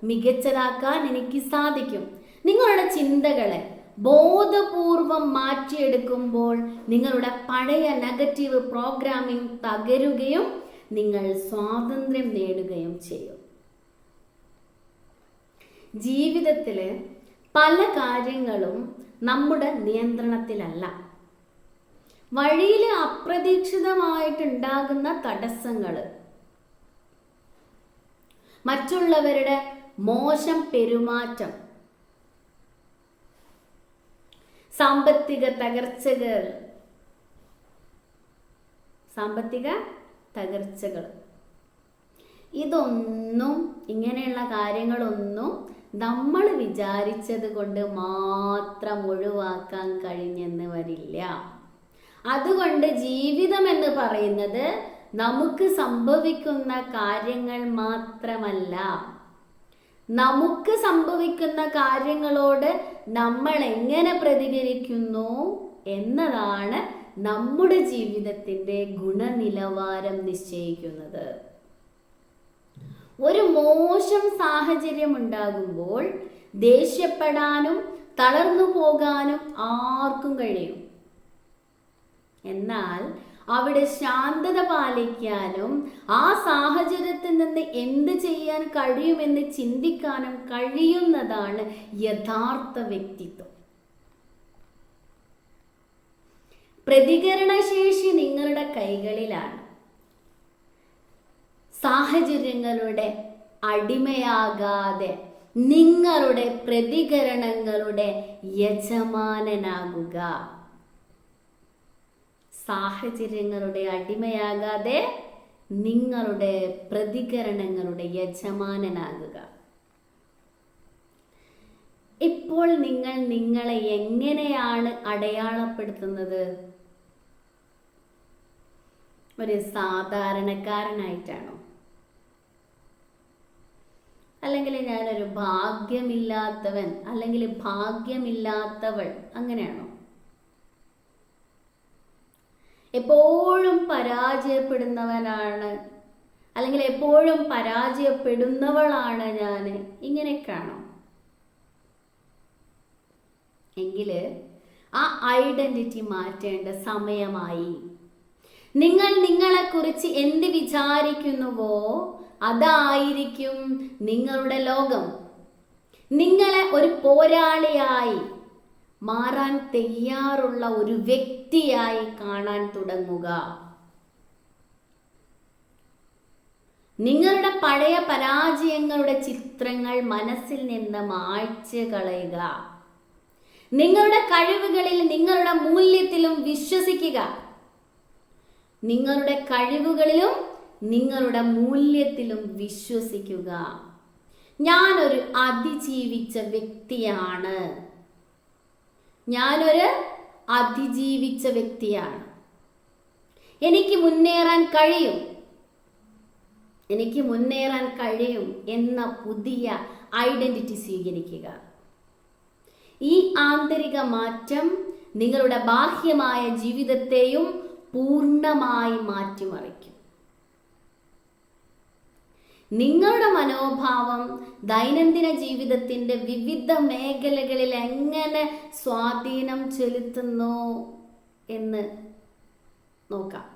മികച്ചതാക്കാൻ എനിക്ക് സാധിക്കും. നിങ്ങളുടെ ചിന്തകളെ ബോധപൂർവം മാറ്റിയെടുക്കുമ്പോൾ നിങ്ങളുടെ പഴയ നെഗറ്റീവ് പ്രോഗ്രാമിംഗ് തകരുകയും നിങ്ങൾ സ്വാതന്ത്ര്യം നേടുകയും ചെയ്യും. ജീവിതത്തിൽ പല കാര്യങ്ങളും നമ്മുടെ നിയന്ത്രണത്തിലല്ല. വഴിയിൽ അപ്രതീക്ഷിതമായിട്ടുണ്ടാകുന്ന തടസ്സങ്ങൾ, മറ്റുള്ളവരുടെ മോശം പെരുമാറ്റം, സാമ്പത്തിക തകർച്ചകൾ, ഇതൊന്നും, ഇങ്ങനെയുള്ള കാര്യങ്ങളൊന്നും നമ്മൾ വിചാരിച്ചത് കൊണ്ട് മാത്രം ഒഴിവാക്കാൻ കഴിഞ്ഞെന്ന് വരില്ല. അതുകൊണ്ട് ജീവിതം എന്ന് പറയുന്നത് നമുക്ക് സംഭവിക്കുന്ന കാര്യങ്ങൾ മാത്രമല്ല, നമുക്ക് സംഭവിക്കുന്ന കാര്യങ്ങളോട് നമ്മൾ എങ്ങനെ പ്രതികരിക്കുന്നു എന്നതാണ് നമ്മുടെ ജീവിതത്തിൻ്റെ ഗുണനിലവാരം നിശ്ചയിക്കുന്നത്. ഒരു മോശം സാഹചര്യം ഉണ്ടാകുമ്പോൾ ദേഷ്യപ്പെടാനും തളർന്നു പോകാനും ആർക്കും കഴിയും. എന്നാൽ അവിടെ ശാന്തത പാലിക്കാനും ആ സാഹചര്യത്തിൽ നിന്ന് എന്ത് ചെയ്യാൻ കഴിയുമെന്ന് ചിന്തിക്കാനും കഴിയുന്നതാണ് യഥാർത്ഥ വ്യക്തിത്വം. പ്രതികരണശേഷി നിങ്ങളുടെ കൈകളിലാണ്. സാഹചര്യങ്ങളുടെ അടിമയാകാതെ നിങ്ങളുടെ പ്രതികരണങ്ങളുടെ യജമാനനാകുക. സാഹചര്യങ്ങളുടെ അടിമയാകാതെ നിങ്ങളുടെ പ്രതികരണങ്ങളുടെ യജമാനനാകുക. ഇപ്പോൾ നിങ്ങൾ നിങ്ങളെ എങ്ങനെയാണ് അടയാളപ്പെടുത്തുന്നത്? ഒരു സാധാരണക്കാരനായിട്ടാണോ? അല്ലെങ്കിൽ ഞാനൊരു ഭാഗ്യമില്ലാത്തവൻ അല്ലെങ്കിൽ ഭാഗ്യമില്ലാത്തവൾ അങ്ങനെയാണോ? എപ്പോഴും പരാജയപ്പെടുന്നവനാണ് അല്ലെങ്കിൽ എപ്പോഴും പരാജയപ്പെടുന്നവളാണ് ഞാൻ, ഇങ്ങനെയൊക്കെയാണോ? എങ്കിൽ ആ ഐഡന്റിറ്റി മാറ്റേണ്ട സമയമായി. നിങ്ങൾ നിങ്ങളെക്കുറിച്ച് എന്ത് വിചാരിക്കുന്നുവോ അതായിരിക്കും നിങ്ങളുടെ ലോകം. നിങ്ങളെ ഒരു പോരാളിയായി മാറാൻ തയ്യാറുള്ള ഒരു വ്യക്തിയായി കാണാൻ തുടങ്ങുക. നിങ്ങളുടെ പഴയ പരാജയങ്ങളുടെ ചിത്രങ്ങൾ മനസ്സിൽ നിന്ന് മായ്ച്ചു കളയുക. നിങ്ങളുടെ കഴിവുകളിൽ നിങ്ങളുടെ മൂല്യത്തിലും വിശ്വസിക്കുക. നിങ്ങളുടെ കഴിവുകളിലും നിങ്ങളുടെ മൂല്യത്തിലും വിശ്വസിക്കുക. ഞാനൊരു അതിജീവിച്ച വ്യക്തിയാണ്. ഞാനൊരു അതിജീവിച്ച വ്യക്തിയാണ്. എനിക്ക് മുന്നേറാൻ കഴിയും. എനിക്ക് മുന്നേറാൻ കഴിയും എന്ന പുതിയ ഐഡന്റിറ്റി സ്വീകരിക്കുക. ഈ ആന്തരിക മാറ്റം നിങ്ങളുടെ ബാഹ്യമായ ജീവിതത്തെയും പൂർണ്ണമായി മാറ്റിമറിക്കും. നിങ്ങളുടെ മനോഭാവം ദൈനംദിന ജീവിതത്തിന്റെ വിവിധ മേഖലകളിൽ എങ്ങനെ സ്വാധീനം ചെലുത്തുന്നു എന്ന് നോക്കാം.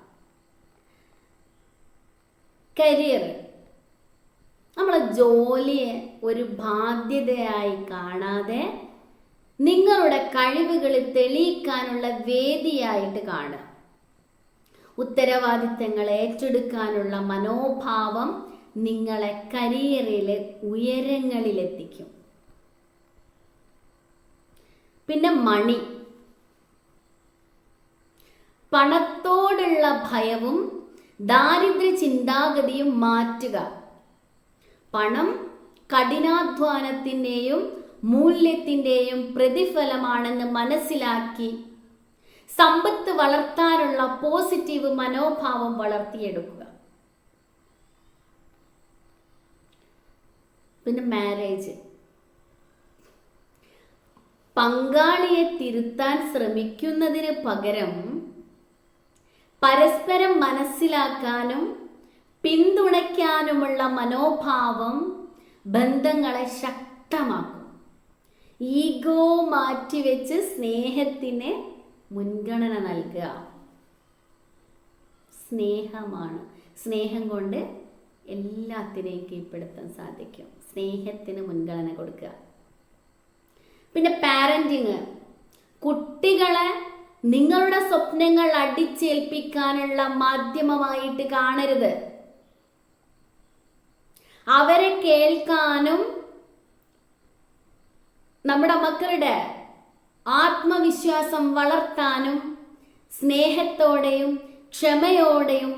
കരിയർ, നമ്മളെ ജോലിയെ ഒരു ബാധ്യതയായി കാണാതെ നിങ്ങളുടെ കഴിവുകൾ തെളിയിക്കാനുള്ള വേദിയായിട്ട് കാണുക. ഉത്തരവാദിത്തങ്ങൾ ഏറ്റെടുക്കാനുള്ള മനോഭാവം നിങ്ങളെ കരിയറിലെ ഉയരങ്ങളിലെത്തിക്കും. പിന്നെ മണി, പണത്തോടുള്ള ഭയവും ദാരിദ്ര്യ ചിന്താഗതിയും മാറ്റുക. പണം കഠിനാധ്വാനത്തിൻ്റെയും മൂല്യത്തിൻ്റെയും പ്രതിഫലമാണെന്ന് മനസ്സിലാക്കി സമ്പത്ത് വളർത്താനുള്ള പോസിറ്റീവ് മനോഭാവം വളർത്തിയെടുക്കുക. പിന്നെ മാരേജ്, പങ്കാളിയെ തിരുത്താൻ ശ്രമിക്കുന്നതിന് പകരം പരസ്പരം മനസ്സിലാക്കാനും പിന്തുണയ്ക്കാനുമുള്ള മനോഭാവം ബന്ധങ്ങളെ ശക്തമാക്കും. ഈഗോ മാറ്റിവെച്ച് സ്നേഹത്തിന് മുൻഗണന നൽകുക. സ്നേഹമാണ്, സ്നേഹം കൊണ്ട് എല്ലാത്തിനെയും കീഴ്പ്പെടുത്താൻ സാധിക്കും. സ്നേഹത്തിന് മുൻഗണന കൊടുക്കുക. പിന്നെ പാരന്റിങ്, കുട്ടികളെ നിങ്ങളുടെ സ്വപ്നങ്ങൾ അടിച്ചേൽപ്പിക്കാനുള്ള മാധ്യമമായിട്ട് കാണരുത്. അവരെ കേൾക്കാനും നമ്മുടെ മക്കളുടെ ആത്മവിശ്വാസം വളർത്താനും സ്നേഹത്തോടെയും ക്ഷമയോടെയും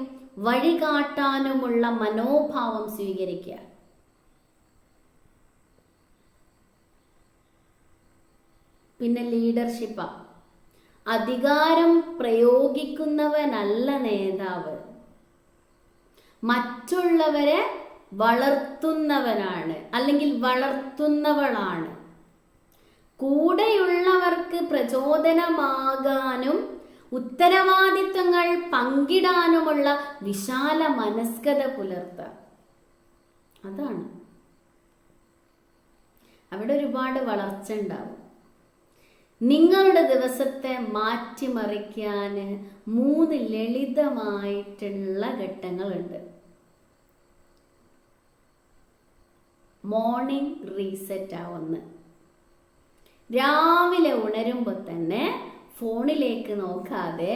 വഴികാട്ടാനുമുള്ള മനോഭാവം സ്വീകരിക്കുക. പിന്നെ ലീഡർഷിപ്പ്, അധികാരം പ്രയോഗിക്കുന്നവനല്ല നേതാവ്, മറ്റുള്ളവരെ വളർത്തുന്നവനാണ് അല്ലെങ്കിൽ വളർത്തുന്നവളാണ്. കൂടെയുള്ളവർക്ക് പ്രചോദനമാകാനും ഉത്തരവാദിത്തങ്ങൾ പങ്കിടാനുമുള്ള വിശാല മനസ്കത പുലർത്തുക. അതാണ് അവിടെ ഒരുപാട് വളർച്ച ഉണ്ടാവും. നിങ്ങളുടെ ദിവസത്തെ മാറ്റിമറിക്കാൻ 3 ലളിതമായിട്ടുള്ള ഘട്ടങ്ങളുണ്ട്. മോർണിംഗ് റീസെറ്റ് ആവുന്ന, രാവിലെ ഉണരുമ്പോൾ തന്നെ ഫോണിലേക്ക് നോക്കാതെ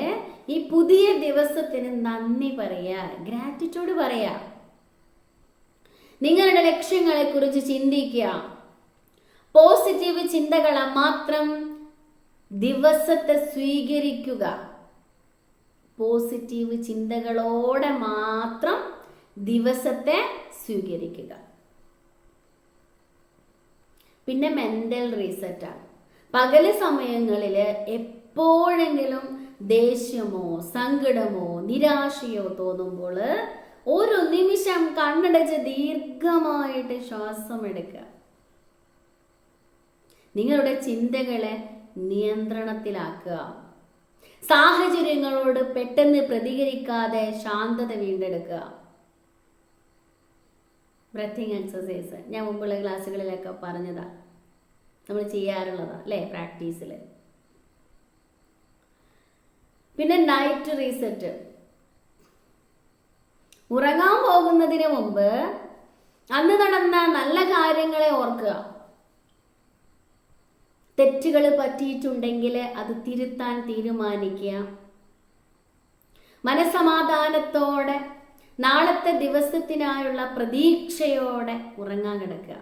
ഈ പുതിയ ദിവസത്തിന് നന്ദി പറയാ, ഗ്രാറ്റിറ്റ്യൂഡ് പറയാ. നിങ്ങളുടെ ലക്ഷ്യങ്ങളെ കുറിച്ച് ചിന്തിക്കുക. പോസിറ്റീവ് ചിന്തകളെ മാത്രം ദിവസത്തെ സ്വീകരിക്കുക. പോസിറ്റീവ് ചിന്തകളോടെ മാത്രം ദിവസത്തെ സ്വീകരിക്കുക. പിന്നെ മെന്റൽ റീസെറ്റാണ്. പകല് സമയങ്ങളിൽ എപ്പോഴെങ്കിലും ദേഷ്യമോ സങ്കടമോ നിരാശയോ തോന്നുമ്പോൾ ഒരു നിമിഷം കണ്ണടച്ച് ദീർഘമായിട്ട് ശ്വാസം എടുക്കുക. നിങ്ങളുടെ ചിന്തകളെ നിയന്ത്രണത്തിലാക്കുക. സാഹചര്യങ്ങളോട് പെട്ടെന്ന് പ്രതികരിക്കാതെ ശാന്തത വീണ്ടെടുക്കുക. ബ്രീത്തിങ് എക്സസൈസ് ഞാൻ മുമ്പുള്ള ക്ലാസ്സുകളിലൊക്കെ പറഞ്ഞതാ, നമ്മൾ ചെയ്യാറുള്ളതാ അല്ലേ, പ്രാക്ടീസിൽ. പിന്നെ നൈറ്റ് റീസെറ്റ്, ഉറങ്ങാൻ പോകുന്നതിന് മുമ്പ് അന്ന് നടന്ന നല്ല കാര്യങ്ങളെ ഓർക്കുക. തെറ്റുകൾ പറ്റിയിട്ടുണ്ടെങ്കിൽ അത് തിരുത്താൻ തീരുമാനിക്കുക. മനസ്സമാധാനത്തോടെ നാളത്തെ ദിവസത്തിനായുള്ള പ്രതീക്ഷയോടെ ഉറങ്ങാൻ കിടക്കുക.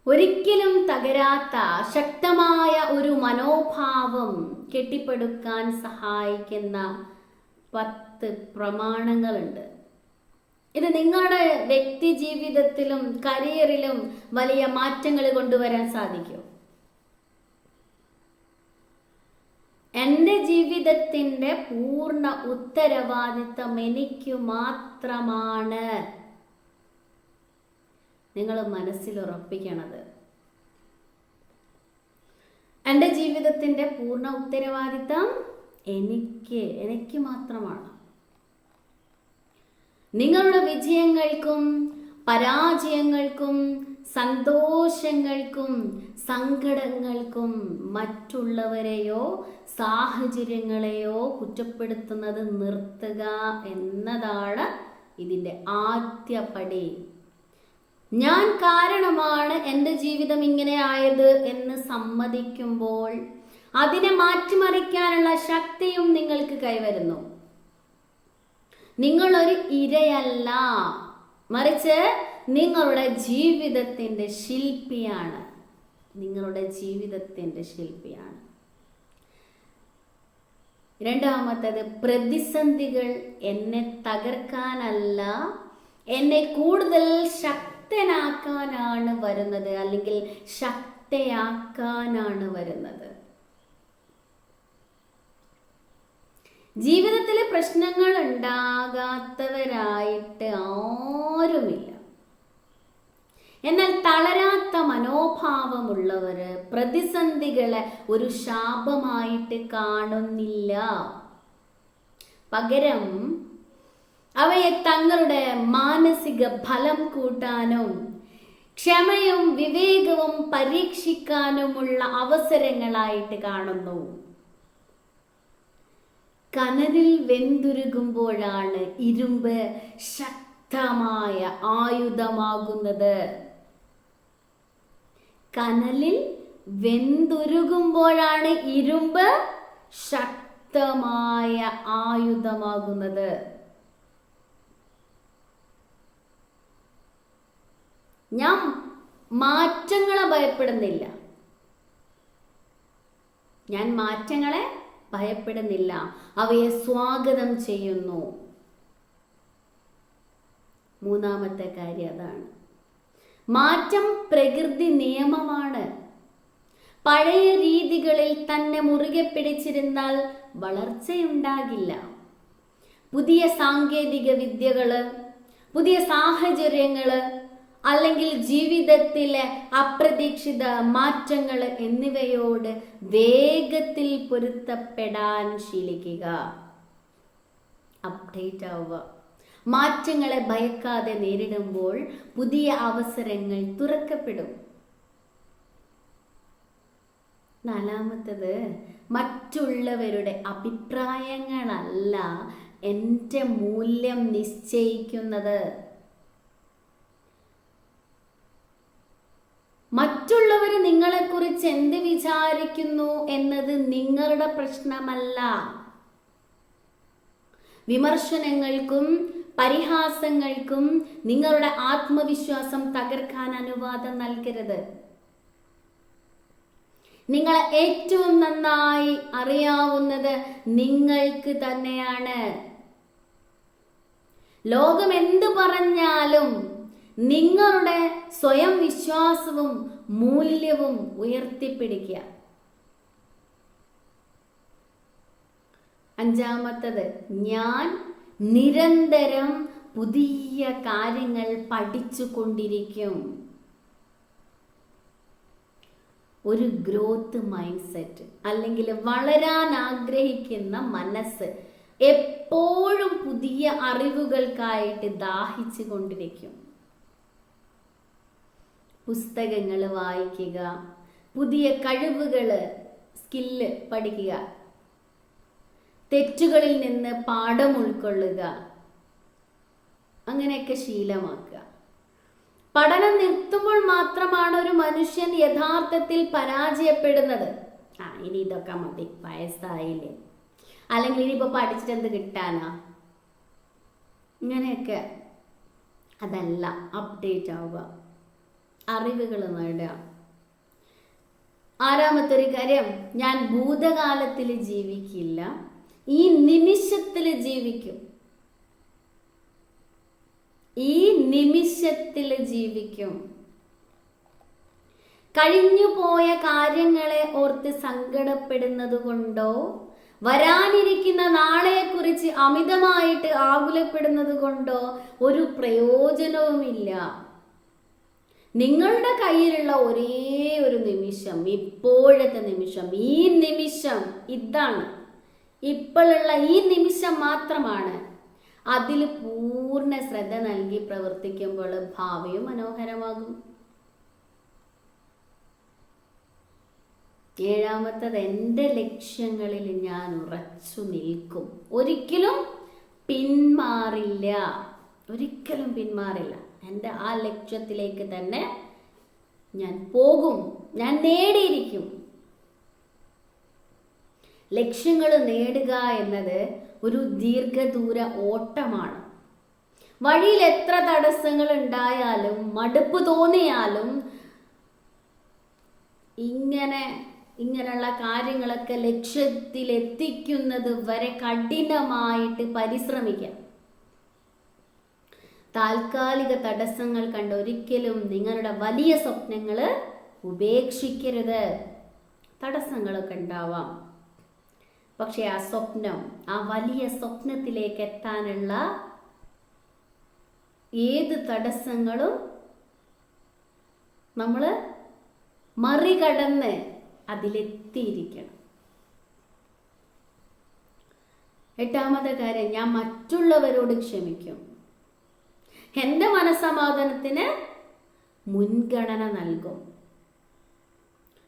ഒരിക്കലും തകരാത്ത ശക്തമായ ഒരു മനോഭാവം കെട്ടിപ്പടുക്കാൻ സഹായിക്കുന്ന 10 പ്രമാണങ്ങളുണ്ട്. ഇത് നിങ്ങളുടെ വ്യക്തി ജീവിതത്തിലും കരിയറിലും വലിയ മാറ്റങ്ങൾ കൊണ്ടുവരാൻ സാധിക്കും. എൻ്റെ ജീവിതത്തിൻ്റെ പൂർണ്ണ ഉത്തരവാദിത്തം എനിക്ക് മാത്രമാണ്. നിങ്ങൾ മനസ്സിൽ ഉറപ്പിക്കണത്. എൻ്റെ ജീവിതത്തിൻ്റെ പൂർണ്ണ ഉത്തരവാദിത്തം എനിക്ക് മാത്രമാണ്. നിങ്ങളുടെ വിജയങ്ങൾക്കും പരാജയങ്ങൾക്കും സന്തോഷങ്ങൾക്കും സങ്കടങ്ങൾക്കും മറ്റുള്ളവരെയോ സാഹചര്യങ്ങളെയോ കുറ്റപ്പെടുത്തുന്നത് നിർത്തുക എന്നതാണ് ഇതിൻ്റെ ആദ്യ പടി. ഞാൻ കാരണമാണ് എൻ്റെ ജീവിതം ഇങ്ങനെ ആയത് എന്ന് സമ്മതിക്കുമ്പോൾ അതിനെ മാറ്റിമറിക്കാനുള്ള ശക്തിയും നിങ്ങൾക്ക് കൈവരുന്നു. നിങ്ങളൊരു ഇരയല്ല, മറിച്ച് നിങ്ങളുടെ ജീവിതത്തിൻ്റെ ശില്പിയാണ്. നിങ്ങളുടെ ജീവിതത്തിൻ്റെ ശില്പിയാണ്. രണ്ടാമത്തേത്, പ്രതിസന്ധികൾ എന്നെ തകർക്കാനല്ല, എന്നെ കൂടുതൽ ശക്തനാക്കാനാണ് വരുന്നത്, അല്ലെങ്കിൽ ശക്തയാക്കാനാണ് വരുന്നത്. ജീവിതത്തിൽ പ്രശ്നങ്ങൾ ഉണ്ടാകാത്തവരായിട്ട് ആരുമില്ല. എന്നാൽ തളരാത്ത മനോഭാവമുള്ളവര് പ്രതിസന്ധികളെ ഒരു ശാപമായിട്ട് കാണുന്നില്ല. പകരം അവയെ തങ്ങളുടെ മാനസിക ബലം കൂട്ടാനും ക്ഷമയും വിവേകവും പരീക്ഷിക്കാനുമുള്ള അവസരങ്ങളായിട്ട് കാണുന്നു. കനലിൽ വെന്തുരുകുമ്പോഴാണ് ഇരുമ്പ് ശക്തമായ ആയുധമാകുന്നത്. കനലിൽ വെന്തുരുകുമ്പോഴാണ് ഇരുമ്പ് ശക്തമായ ആയുധമാകുന്നത്. ഞാൻ മാറ്റങ്ങളെ ഭയപ്പെടുന്നില്ല. ഞാൻ മാറ്റങ്ങളെ ഭയപ്പെടുന്നില്ല, അവയെ സ്വാഗതം ചെയ്യുന്നു. മൂന്നാമത്തെ കാര്യം അതാണ്. മാറ്റം പ്രകൃതി നിയമമാണ്. പഴയ രീതികളിൽ തന്നെ മുറുകെ പിടിച്ചിരുന്നാൽ വളർച്ചയുണ്ടാകില്ല. പുതിയ സാങ്കേതിക വിദ്യകള്, പുതിയ സാഹചര്യങ്ങള്, അല്ലെങ്കിൽ ജീവിതത്തിലെ അപ്രതീക്ഷിത മാറ്റങ്ങൾ എന്നിവയോട് വേഗത്തിൽ പൊരുത്തപ്പെടാൻ ശീലിക്കുക. അപ്ഡേറ്റ് ആവുക. മാറ്റങ്ങളെ ഭയക്കാതെ നേരിടുമ്പോൾ പുതിയ അവസരങ്ങൾ തുറക്കപ്പെടും. നാലാമത്തത്, മറ്റുള്ളവരുടെ അഭിപ്രായങ്ങളല്ല എൻ്റെ മൂല്യം നിശ്ചയിക്കുന്നത്. മറ്റുള്ളവർ നിങ്ങളെക്കുറിച്ച് എന്ത് വിചാരിക്കുന്നു എന്നത് നിങ്ങളുടെ പ്രശ്നമല്ല. വിമർശനങ്ങൾക്കും പരിഹാസങ്ങൾക്കും നിങ്ങളുടെ ആത്മവിശ്വാസം തകർക്കാൻ അനുവാദം നൽകരുത്. നിങ്ങളെ ഏറ്റവും നന്നായി അറിയാവുന്നത് നിങ്ങൾക്ക് തന്നെയാണ്. ലോകം എന്ത് പറഞ്ഞാലും നിങ്ങളുടെ സ്വയം വിശ്വാസവും മൂല്യവും ഉയർത്തിപ്പിടിക്കുക. അഞ്ചാമത്തത്, ഞാൻ നിരന്തരം പുതിയ കാര്യങ്ങൾ പഠിച്ചുകൊണ്ടിരിക്കും. ഒരു ഗ്രോത്ത് മൈൻഡ് സെറ്റ്, അല്ലെങ്കിൽ വളരാൻ ആഗ്രഹിക്കുന്ന മനസ്സ് എപ്പോഴും പുതിയ അറിവുകൾക്കായിട്ട് ദാഹിച്ചു കൊണ്ടിരിക്കും. പുസ്തകങ്ങൾ വായിക്കുക, പുതിയ കഴിവുകൾ, സ്കില്ല് പഠിക്കുക, തെറ്റുകളിൽ നിന്ന് പാഠം ഉൾക്കൊള്ളുക, അങ്ങനെയൊക്കെ ശീലമാക്കുക. പഠനം നിർത്തുമ്പോൾ മാത്രമാണ് ഒരു മനുഷ്യൻ യഥാർത്ഥത്തിൽ പരാജയപ്പെടുന്നത്. ഇനി ഇതൊക്കെ മതി, വയസ്സായില്ലേ, അല്ലെങ്കിൽ ഇനിയിപ്പോൾ പഠിച്ചിട്ട് എന്ത് കിട്ടാനാ, ഇങ്ങനെയൊക്കെ. അതല്ല, അപ്ഡേറ്റ് ആവുക, അറിവുകൾ നേടുക. ആറാമത്തെ ഒരു കാര്യം, ഞാൻ ഭൂതകാലത്തിൽ ജീവിക്കില്ല, ഈ നിമിഷത്തിൽ ജീവിക്കും. ഈ നിമിഷത്തിൽ ജീവിക്കും. കഴിഞ്ഞുപോയ കാര്യങ്ങളെ ഓർത്ത് സങ്കടപ്പെടുന്നത് കൊണ്ടോ വരാനിരിക്കുന്ന നാളെക്കുറിച്ച് അമിതമായിട്ട് ആകുലപ്പെടുന്നത് കൊണ്ടോ ഒരു പ്രയോജനവുമില്ല. നിങ്ങളുടെ കയ്യിലുള്ള ഒരേ ഒരു നിമിഷം, ഇപ്പോഴത്തെ നിമിഷം, ഈ നിമിഷം, ഇതാണ് ഇപ്പോഴുള്ള ഈ നിമിഷം മാത്രമാണ്. അതിൽ പൂർണ്ണ ശ്രദ്ധ നൽകി പ്രവർത്തിക്കുമ്പോൾ ഭാവിയും മനോഹരമാകും. ഏഴാമത്തത്, എൻ്റെ ലക്ഷ്യങ്ങളിൽ ഞാൻ ഉറച്ചു നിൽക്കും. ഒരിക്കലും പിന്മാറില്ല, ഒരിക്കലും പിന്മാറില്ല. എൻ്റെ ആ ലക്ഷ്യത്തിലേക്ക് തന്നെ ഞാൻ പോകും, ഞാൻ നേടിയിരിക്കും. ലക്ഷ്യങ്ങൾ നേടുക എന്നത് ഒരു ദീർഘദൂര ഓട്ടമാണ്. വഴിയിൽ എത്ര തടസ്സങ്ങൾ ഉണ്ടായാലും മടുപ്പ് തോന്നിയാലും ഇങ്ങനെയുള്ള കാര്യങ്ങളൊക്കെ ലക്ഷ്യത്തിലെത്തിക്കുന്നത് വരെ കഠിനമായിട്ട് പരിശ്രമിക്കാം. താൽക്കാലിക തടസ്സങ്ങൾ കണ്ട് ഒരിക്കലും നിങ്ങളുടെ വലിയ സ്വപ്നങ്ങൾ ഉപേക്ഷിക്കരുത്. തടസ്സങ്ങളൊക്കെ ഉണ്ടാവാം, പക്ഷെ ആ സ്വപ്നം, ആ വലിയ സ്വപ്നത്തിലേക്ക് എത്താനുള്ള ഏത് തടസ്സങ്ങളും നമ്മൾ മറികടന്ന് അതിലെത്തിയിരിക്കണം. എട്ടാമത്തെ കാര്യം, ഞാൻ മറ്റുള്ളവരോട് ക്ഷമിക്കും. എൻ്റെ മനസ്സമാധാനത്തിന് മുൻഗണന നൽകും.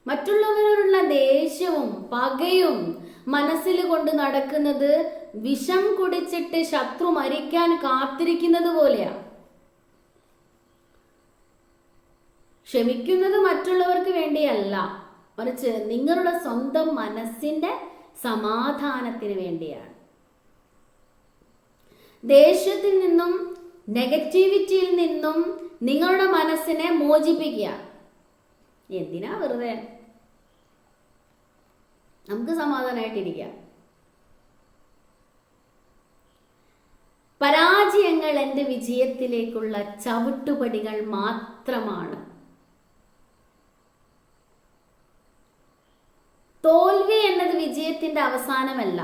മറ്റുള്ളവരോടുള്ള ദേഷ്യവും പകയും മനസ്സിൽ കൊണ്ട് നടക്കുന്നത് വിഷം കുടിച്ചിട്ട് ശത്രു മരിക്കാൻ കാത്തിരിക്കുന്നത് പോലെയാ. ക്ഷമിക്കുന്നത് മറ്റുള്ളവർക്ക് വേണ്ടിയല്ല, മറിച്ച് നിങ്ങളുടെ സ്വന്തം മനസ്സിന്റെ സമാധാനത്തിന് വേണ്ടിയാണ്. ദേഷ്യത്തിൽ നിന്നും നെഗറ്റിവിറ്റിയിൽ നിന്നും നിങ്ങളുടെ മനസ്സിനെ മോചിപ്പിക്കുക. എന്തിനാ വെറുതെ, നമുക്ക് സമാധാനമായിട്ടിരിക്കാം. പരാജയങ്ങൾ എൻ്റെ വിജയത്തിലേക്കുള്ള ചവിട്ടുപടികൾ മാത്രമാണ്. തോൽവി എന്നത് വിജയത്തിന്റെ അവസാനമല്ല,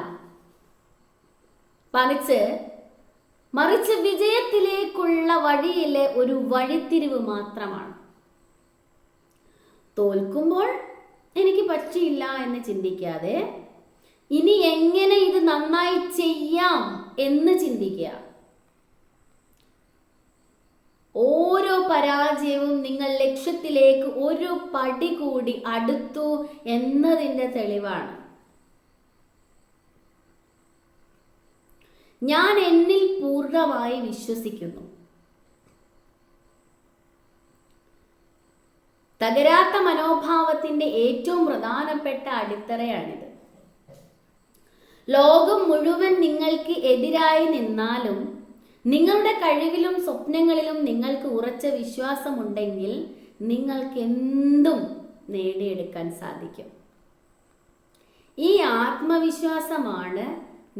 മറിച്ച് വിജയത്തിലേക്കുള്ള വഴിയിലെ ഒരു വഴിത്തിരിവ് മാത്രമാണ്. തോൽക്കുമ്പോൾ എനിക്ക് പറ്റിയില്ല എന്ന് ചിന്തിക്കാതെ ഇനി എങ്ങനെ ഇത് നന്നായി ചെയ്യാം എന്ന് ചിന്തിക്കുക. ഓരോ പരാജയവും നിങ്ങൾ ലക്ഷ്യത്തിലേക്ക് ഒരു പടി കൂടി അടുത്തു എന്നതിൻ്റെ തെളിവാണ്. ഞാൻ എന്നിൽ പൂർണ്ണമായി വിശ്വസിക്കുന്നു. തകരാത്ത മനോഭാവത്തിന്റെ ഏറ്റവും പ്രധാനപ്പെട്ട അടിത്തറയാണിത്. ലോകം മുഴുവൻ നിങ്ങൾക്ക് എതിരായി നിന്നാലും നിങ്ങളുടെ കഴിവിലും സ്വപ്നങ്ങളിലും നിങ്ങൾക്ക് ഉറച്ച വിശ്വാസമുണ്ടെങ്കിൽ നിങ്ങൾക്ക് എന്തും നേടിയെടുക്കാൻ സാധിക്കും. ഈ ആത്മവിശ്വാസമാണ്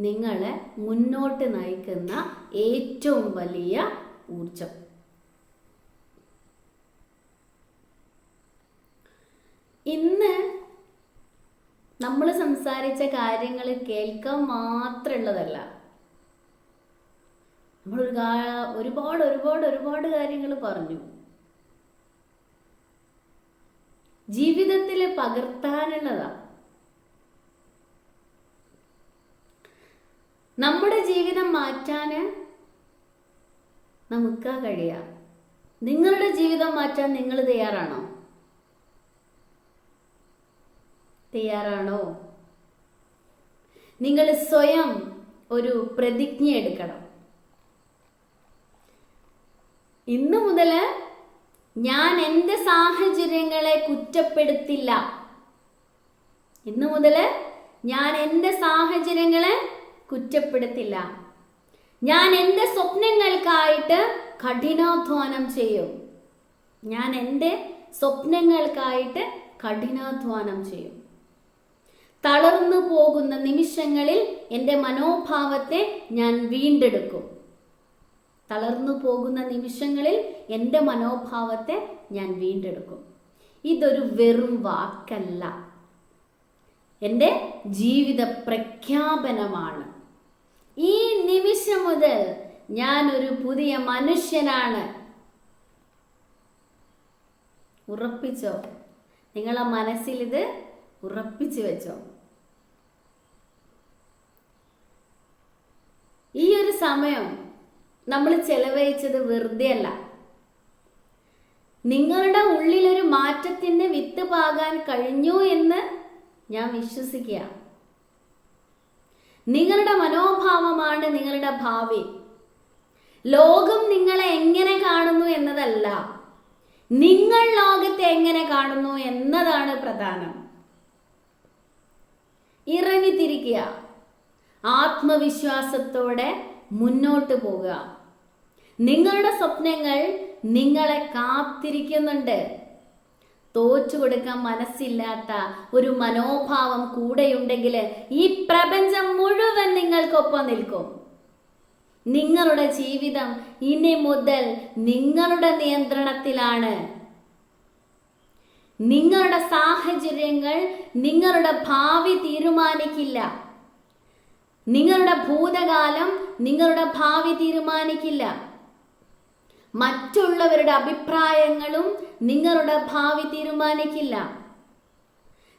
നിങ്ങളെ മുന്നോട്ട് നയിക്കുന്ന ഏറ്റവും വലിയ ഊർജം. ഇന്ന് നമ്മൾ സംസാരിച്ച കാര്യങ്ങൾ കേൾക്കാൻ മാത്രമുള്ളതല്ല. നമ്മൾ ഒരുപാട് കാര്യങ്ങൾ പറഞ്ഞു. ജീവിതത്തിൽ പകർത്താനുള്ളതാ. നമ്മുടെ ജീവിതം മാറ്റാന് നമുക്ക് കഴിയാം. നിങ്ങളുടെ ജീവിതം മാറ്റാൻ നിങ്ങൾ തയ്യാറാണോ? നിങ്ങൾ സ്വയം ഒരു പ്രതിജ്ഞ എടുക്കണം. ഇന്നു മുതൽ ഞാൻ എൻ്റെ സാഹചര്യങ്ങളെ കുറ്റപ്പെടുത്തില്ല. ഇന്നു മുതൽ ഞാൻ എൻ്റെ സാഹചര്യങ്ങളെ കുറ്റപ്പെടുത്തില്ല. ഞാൻ എൻ്റെ സ്വപ്നങ്ങൾക്കായിട്ട് കഠിനാധ്വാനം ചെയ്യും. ഞാൻ എൻ്റെ സ്വപ്നങ്ങൾക്കായിട്ട് കഠിനാധ്വാനം ചെയ്യും. തളർന്നു പോകുന്ന നിമിഷങ്ങളിൽ എൻ്റെ മനോഭാവത്തെ ഞാൻ വീണ്ടെടുക്കും. തളർന്നു പോകുന്ന നിമിഷങ്ങളിൽ എൻ്റെ മനോഭാവത്തെ ഞാൻ വീണ്ടെടുക്കും. ഇതൊരു വെറും വാക്കല്ല, എൻ്റെ ജീവിത പ്രഖ്യാപനമാണ്. ഈ നിമിഷം മുതൽ ഞാൻ ഒരു പുതിയ മനുഷ്യനാണ്. ഉറപ്പിച്ചോ? നിങ്ങളെ മനസ്സിൽ ഇത് ഉറപ്പിച്ചു വെച്ചോ. ഈ ഒരു സമയം നമ്മൾ ചെലവഴിച്ചത് വെറുതെ അല്ല. നിങ്ങളുടെ ഉള്ളിലൊരു മാറ്റത്തിന് വിത്ത് പാകാൻ കഴിഞ്ഞു എന്ന് ഞാൻ വിശ്വസിക്കുക. നിങ്ങളുടെ മനോഭാവമാണ് നിങ്ങളുടെ ഭാവി. ലോകം നിങ്ങളെ എങ്ങനെ കാണുന്നു എന്നതല്ല, നിങ്ങൾ ലോകത്തെ എങ്ങനെ കാണുന്നു എന്നതാണ് പ്രധാനം. ഇറങ്ങിത്തിരിക്കുക, ആത്മവിശ്വാസത്തോടെ മുന്നോട്ട് പോകുക. നിങ്ങളുടെ സ്വപ്നങ്ങൾ നിങ്ങളെ കാത്തിരിക്കുന്നുണ്ട്. തോറ്റു കൊടുക്കാൻ മനസ്സില്ലാത്ത ഒരു മനോഭാവം കൂടെയുണ്ടെങ്കിൽ ഈ പ്രപഞ്ചം മുഴുവൻ നിങ്ങൾക്കൊപ്പം നിൽക്കും. നിങ്ങളുടെ ജീവിതം ഇനി മുതൽ നിങ്ങളുടെ നിയന്ത്രണത്തിലാണ്. നിങ്ങളുടെ സാഹചര്യങ്ങൾ നിങ്ങളുടെ ഭാവി തീരുമാനിക്കില്ല. നിങ്ങളുടെ ഭൂതകാലം നിങ്ങളുടെ ഭാവി തീരുമാനിക്കില്ല. മറ്റുള്ളവരുടെ അഭിപ്രായങ്ങളും നിങ്ങളുടെ ഭാവി തീരുമാനിക്കില്ല.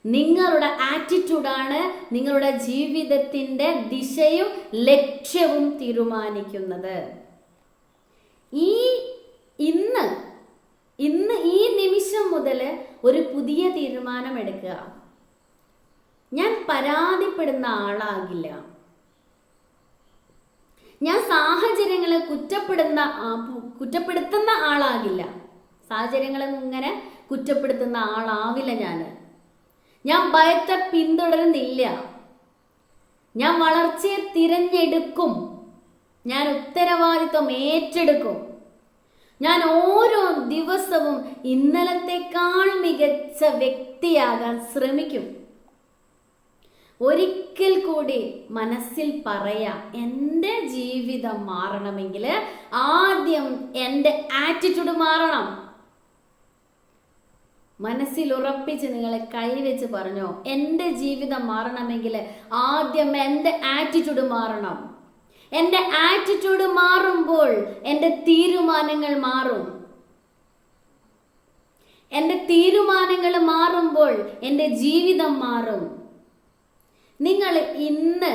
നിങ്ങളുടെ ആറ്റിറ്റ്യൂഡാണ് നിങ്ങളുടെ ജീവിതത്തിന്റെ ദിശയും ലക്ഷ്യവും തീരുമാനിക്കുന്നത്. ഇന്ന് ഈ നിമിഷം മുതൽ ഒരു പുതിയ തീരുമാനം എടുക്കുക. ഞാൻ പരാതിപ്പെടുന്ന ആളാകില്ല. ഞാൻ സാഹചര്യങ്ങളെ കുറ്റപ്പെടുത്തുന്ന ആളാകില്ല. സാഹചര്യങ്ങളെ ഇങ്ങനെ കുറ്റപ്പെടുത്തുന്ന ആളാവില്ല ഞാൻ ഭയത്തെ പിന്തുടരുന്നില്ല. ഞാൻ വളർച്ചയെ തിരഞ്ഞെടുക്കും. ഞാൻ ഉത്തരവാദിത്വം ഏറ്റെടുക്കും. ഞാൻ ഓരോ ദിവസവും ഇന്നലത്തേക്കാൾ മികച്ച വ്യക്തിയാകാൻ ശ്രമിക്കും. ഒരിക്കൽ കൂടി മനസ്സിൽ പറയാം, എൻ്റെ ജീവിതം മാറണമെങ്കിൽ ആദ്യം എൻ്റെ ആറ്റിറ്റ്യൂഡ് മാറണം. മനസ്സിൽ ഉറപ്പിച്ച് നിങ്ങളെ കൈവച്ച് പറഞ്ഞോ, എൻ്റെ ജീവിതം മാറണമെങ്കിൽ ആദ്യം എൻ്റെ ആറ്റിറ്റ്യൂഡ് മാറണം. എൻ്റെ ആറ്റിറ്റ്യൂഡ് മാറുമ്പോൾ എൻ്റെ തീരുമാനങ്ങൾ മാറും. എൻ്റെ തീരുമാനങ്ങൾ മാറുമ്പോൾ എൻ്റെ ജീവിതം മാറും. നിങ്ങൾ ഇന്ന്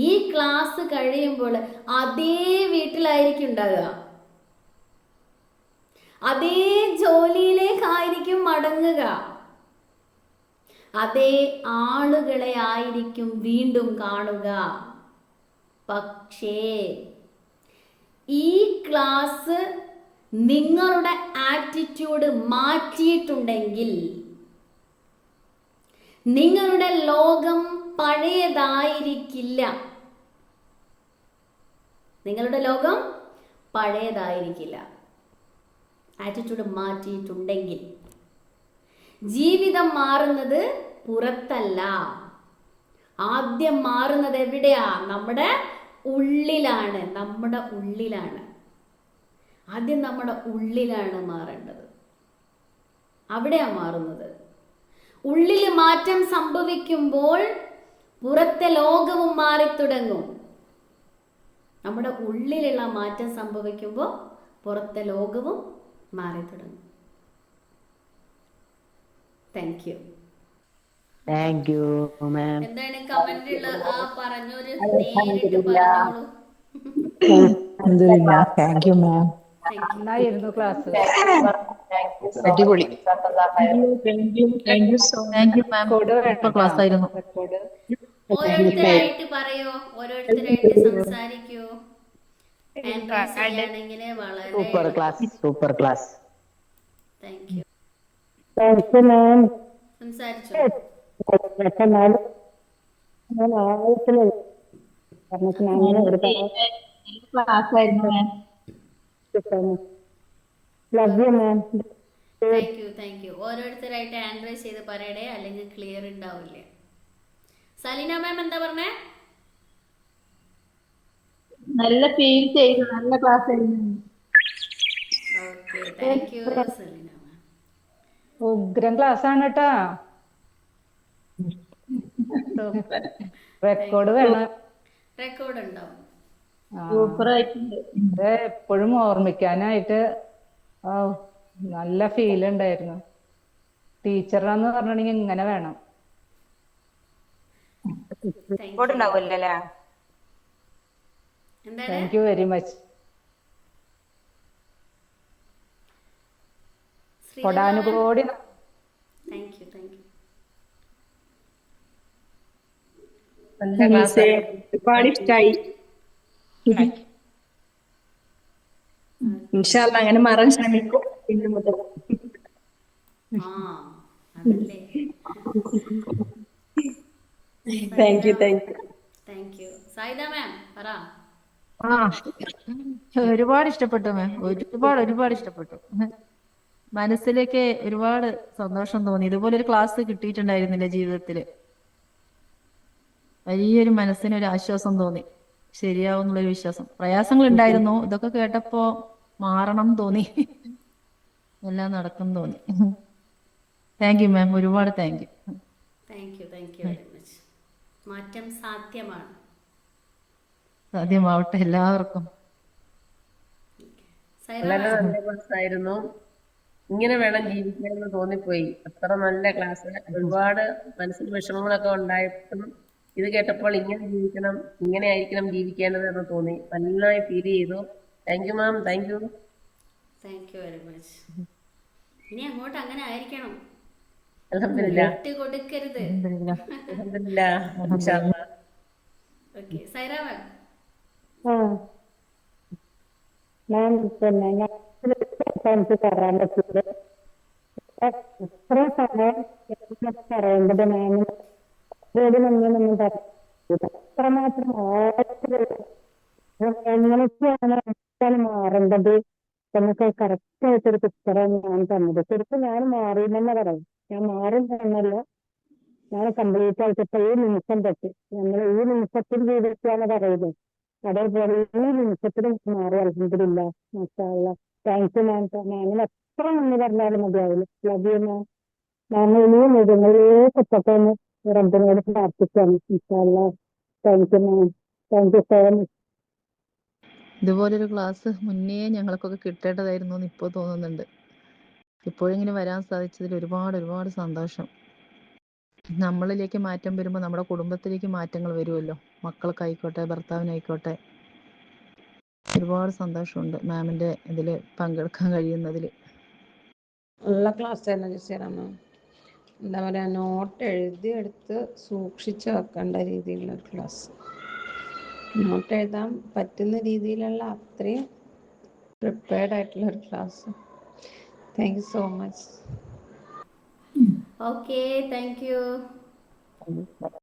ഈ ക്ലാസ് കഴിയുമ്പോൾ അതേ വീട്ടിലായിരിക്കും ഉണ്ടാകുക, അതേ ജോലിയിലേക്കായിരിക്കും മടങ്ങുക, അതേ ആളുകളെ ആയിരിക്കും വീണ്ടും കാണുക. പക്ഷേ ഈ ക്ലാസ് നിങ്ങളുടെ ആറ്റിറ്റ്യൂഡ് മാറ്റിയിട്ടുണ്ടെങ്കിൽ നിങ്ങളുടെ ലോകം പഴയതായിരിക്കില്ല. നിങ്ങളുടെ ലോകം പഴയതായിരിക്കില്ല. ആറ്റിറ്റ്യൂഡ് മാറ്റിയിട്ടുണ്ടെങ്കിൽ. ജീവിതം മാറുന്നത് പുറത്തല്ല, ആദ്യം മാറുന്നത് എവിടെയാ? നമ്മുടെ ഉള്ളിലാണ്. നമ്മുടെ ഉള്ളിലാണ് ആദ്യം, നമ്മുടെ ഉള്ളിലാണ് മാറേണ്ടത്. അവിടെയാ മാറുന്നത്. ഉള്ളിൽ മാറ്റം സംഭവിക്കുമ്പോൾ പുറത്തെ ലോകവും മാറിത്തുടങ്ങും. നമ്മുടെ ഉള്ളിലുള്ള മാറ്റം സംഭവിക്കുമ്പോൾ പുറത്തെ ലോകവും മാറിത്തുടങ്ങും. Thank you. Thank you ma'am. എന്താണ് കമന്റിൽ പറഞ്ഞൊരു നേരിട്ട് പറഞ്ഞോളൂ. Thank you ma'am. നന്നായിരുന്നു ക്ലാസ്. അടിപൊളി. Thank you ma'am. Super class ആയിരുന്നു. ഓരോരുത്തരായിട്ട് പറയോ, ഓരോരുത്തരായിട്ട് സംസാരിക്കൂ. ആണെങ്കിൽ വളരെ super class, super class. Thank you. സംസാരിച്ചോ. Thank you. ഓരോരുത്തരായിട്ട് ആൻഡ്രൈസ് ചെയ്ത് പറയണേ, അല്ലെങ്കിൽ ക്ലിയർ ഉണ്ടാവില്ല. സലീന മാം എന്താ പറഞ്ഞേ? നല്ല ഫീൽ ചെയ്തു, നല്ല ക്ലാസ് ആയിരുന്നു. Okay, thank you Salina ma'am. ഉഗ്രം ക്ലാസ് ആണ് കേട്ടാ. റെക്കോർഡ് വേണം. റെക്കോർഡ് ഉണ്ടാവും. സൂപ്പർ ആയിട്ടുണ്ട്. ഇത് എപ്പോഴും ഓർമ്മിക്കാനായിട്ട് നല്ല ഫീൽ ഉണ്ടായിരുന്നു. ടീച്ചറാന്ന് പറഞ്ഞിട്ടുണ്ടെങ്കിൽ ഇങ്ങനെ വേണം. എന്താണ്? Thank you very much. കൊടാനുകോടി താങ്ക് യു താങ്ക് യു. നല്ല ക്ലാസ് ഒരുപാട് ഇഷ്ടായി. ഇൻഷാ അല്ലാ അങ്ങനെ മാറാൻ ശ്രമിക്കും ഇനി മുതൽ. ആ അതല്ലേ. Thank you thank you. Thank you. Sayida ma'am പറ. ആ ഒരുപാട് ഇഷ്ടപ്പെട്ടു മാം, ഒരുപാട് ഇഷ്ടപ്പെട്ടു. മനസ്സിലേക്ക് ഒരുപാട് സന്തോഷം തോന്നി. ഇതുപോലെ ഒരു ക്ലാസ് കിട്ടിയിട്ടുണ്ടായിരുന്നില്ല ജീവിതത്തില്. വലിയൊരു മനസ്സിനൊരു ആശ്വാസം തോന്നി. ശരിയാവും എന്നുള്ളൊരു വിശ്വാസം. പ്രയാസങ്ങൾ ഉണ്ടായിരുന്നു, ഇതൊക്കെ കേട്ടപ്പോ മാറണം തോന്നി. എല്ലാം നടക്കും തോന്നി. താങ്ക് യു മാം, ഒരുപാട് thank you. Thank you very much. മാറ്റം സാധ്യമാണ്. സാധ്യമാവട്ടെ എല്ലാവർക്കും. സൈറ വളരെ മാം. നല്ല ക്ലാസ് ആയിരുന്നു. ഇങ്ങനെ വേണം ജീവിക്കാൻ എന്ന് തോന്നിപ്പോയി. അത്ര നല്ല ക്ലാസ്. ഒരുപാട് മനസ്സിൽ വിഷമങ്ങളൊക്കെ ഉണ്ടായിട്ടും ഇത് കേട്ടപ്പോൾ ഇങ്ങനെ ജീവിക്കണം, ഇങ്ങനെ ആയിരിക്കണം ജീവിക്കേണ്ടത് എന്ന് തോന്നി. നന്നായി ഫീൽ ചെയ്തു. Thank you ma'am, thank you. Thank you very much. ഇനി അങ്ങോട്ട് അങ്ങനെ ആയിരിക്കണം, അൽഹംദുലില്ലാ. വിട്ട് കൊടുക്കരുത്. അൽഹംദുലില്ലാ. ഇൻഷാ അല്ലാ. ഓക്കെ സൈറ മാം. ഞാൻ പിന്നെ ഞാൻ എനിക്ക് തരാൻ പറ്റിയത് എത്ര സമയം പറയേണ്ടത് മാമിന് അത്രമാത്രം എങ്ങനെയൊക്കെയാണ് മാറേണ്ടത് എന്നൊക്കെ കറക്റ്റ് ആയിട്ടൊരു പിക്ചറാണ് ഞാൻ തന്നത്. ശരിക്കും ഞാൻ മാറി തന്നെ പറയും. ഞാൻ മാറും എന്നല്ല, ഞാൻ കംപ്ലീറ്റ് ആയിട്ട് ഇപ്പൊ ഈ നിമിഷം തൊട്ട് ഞങ്ങൾ ഈ നിമിഷത്തിൽ ജീവിക്കുകയാണ് പറയുന്നത്. അതേപോലെ ഈ നിമിഷത്തിലും മാറി അൽഹംദുലില്ല. മാഷാ അല്ലാ. താങ്ക് യു മാം. മാമിന് എത്ര നന്ദി പറഞ്ഞാലും മതിയാവില്ല. Love you ma'am. മാം ഇനിയും ഇതുങ്ങളിലേക്ക് എത്തട്ടെന്ന് റബ്ബിനോട് പ്രാർത്ഥിക്കാണ്. ഇൻഷാ അല്ലാ. Thank you ma'am. Thank you so much. ഇതുപോലൊരു ക്ലാസ് മുന്നേ ഞങ്ങൾക്കൊക്കെ കിട്ടേണ്ടതായിരുന്നു എന്ന് ഇപ്പോൾ തോന്നുന്നുണ്ട്. ഇപ്പോഴെങ്കിലും വരാൻ സാധിച്ചതിൽ ഒരുപാട് സന്തോഷം. നമ്മളിലേക്ക് മാറ്റം വരുമ്പോൾ നമ്മുടെ കുടുംബത്തിലേക്ക് മാറ്റങ്ങൾ വരുമല്ലോ. മക്കൾക്കായിക്കോട്ടെ, ഭർത്താവിനായിക്കോട്ടെ. ഒരുപാട് സന്തോഷമുണ്ട് മാമിൻ്റെ ഇതിൽ പങ്കെടുക്കാൻ കഴിയുന്നതിൽ. ഉള്ള ക്ലാസ് തന്നെ ജസീറമ്മ. എന്താ പറയുക, നോട്ട് എഴുതിയെടുത്ത് സൂക്ഷിച്ച് വെക്കേണ്ട രീതിയിലുള്ള ക്ലാസ്. നോട്ട് എഴുതാൻ പറ്റുന്ന രീതിയിലുള്ള അത്രയും പ്രിപ്പയർഡ് ആയിട്ടുള്ള ഒരു class. Thank you so much. Okay thank U.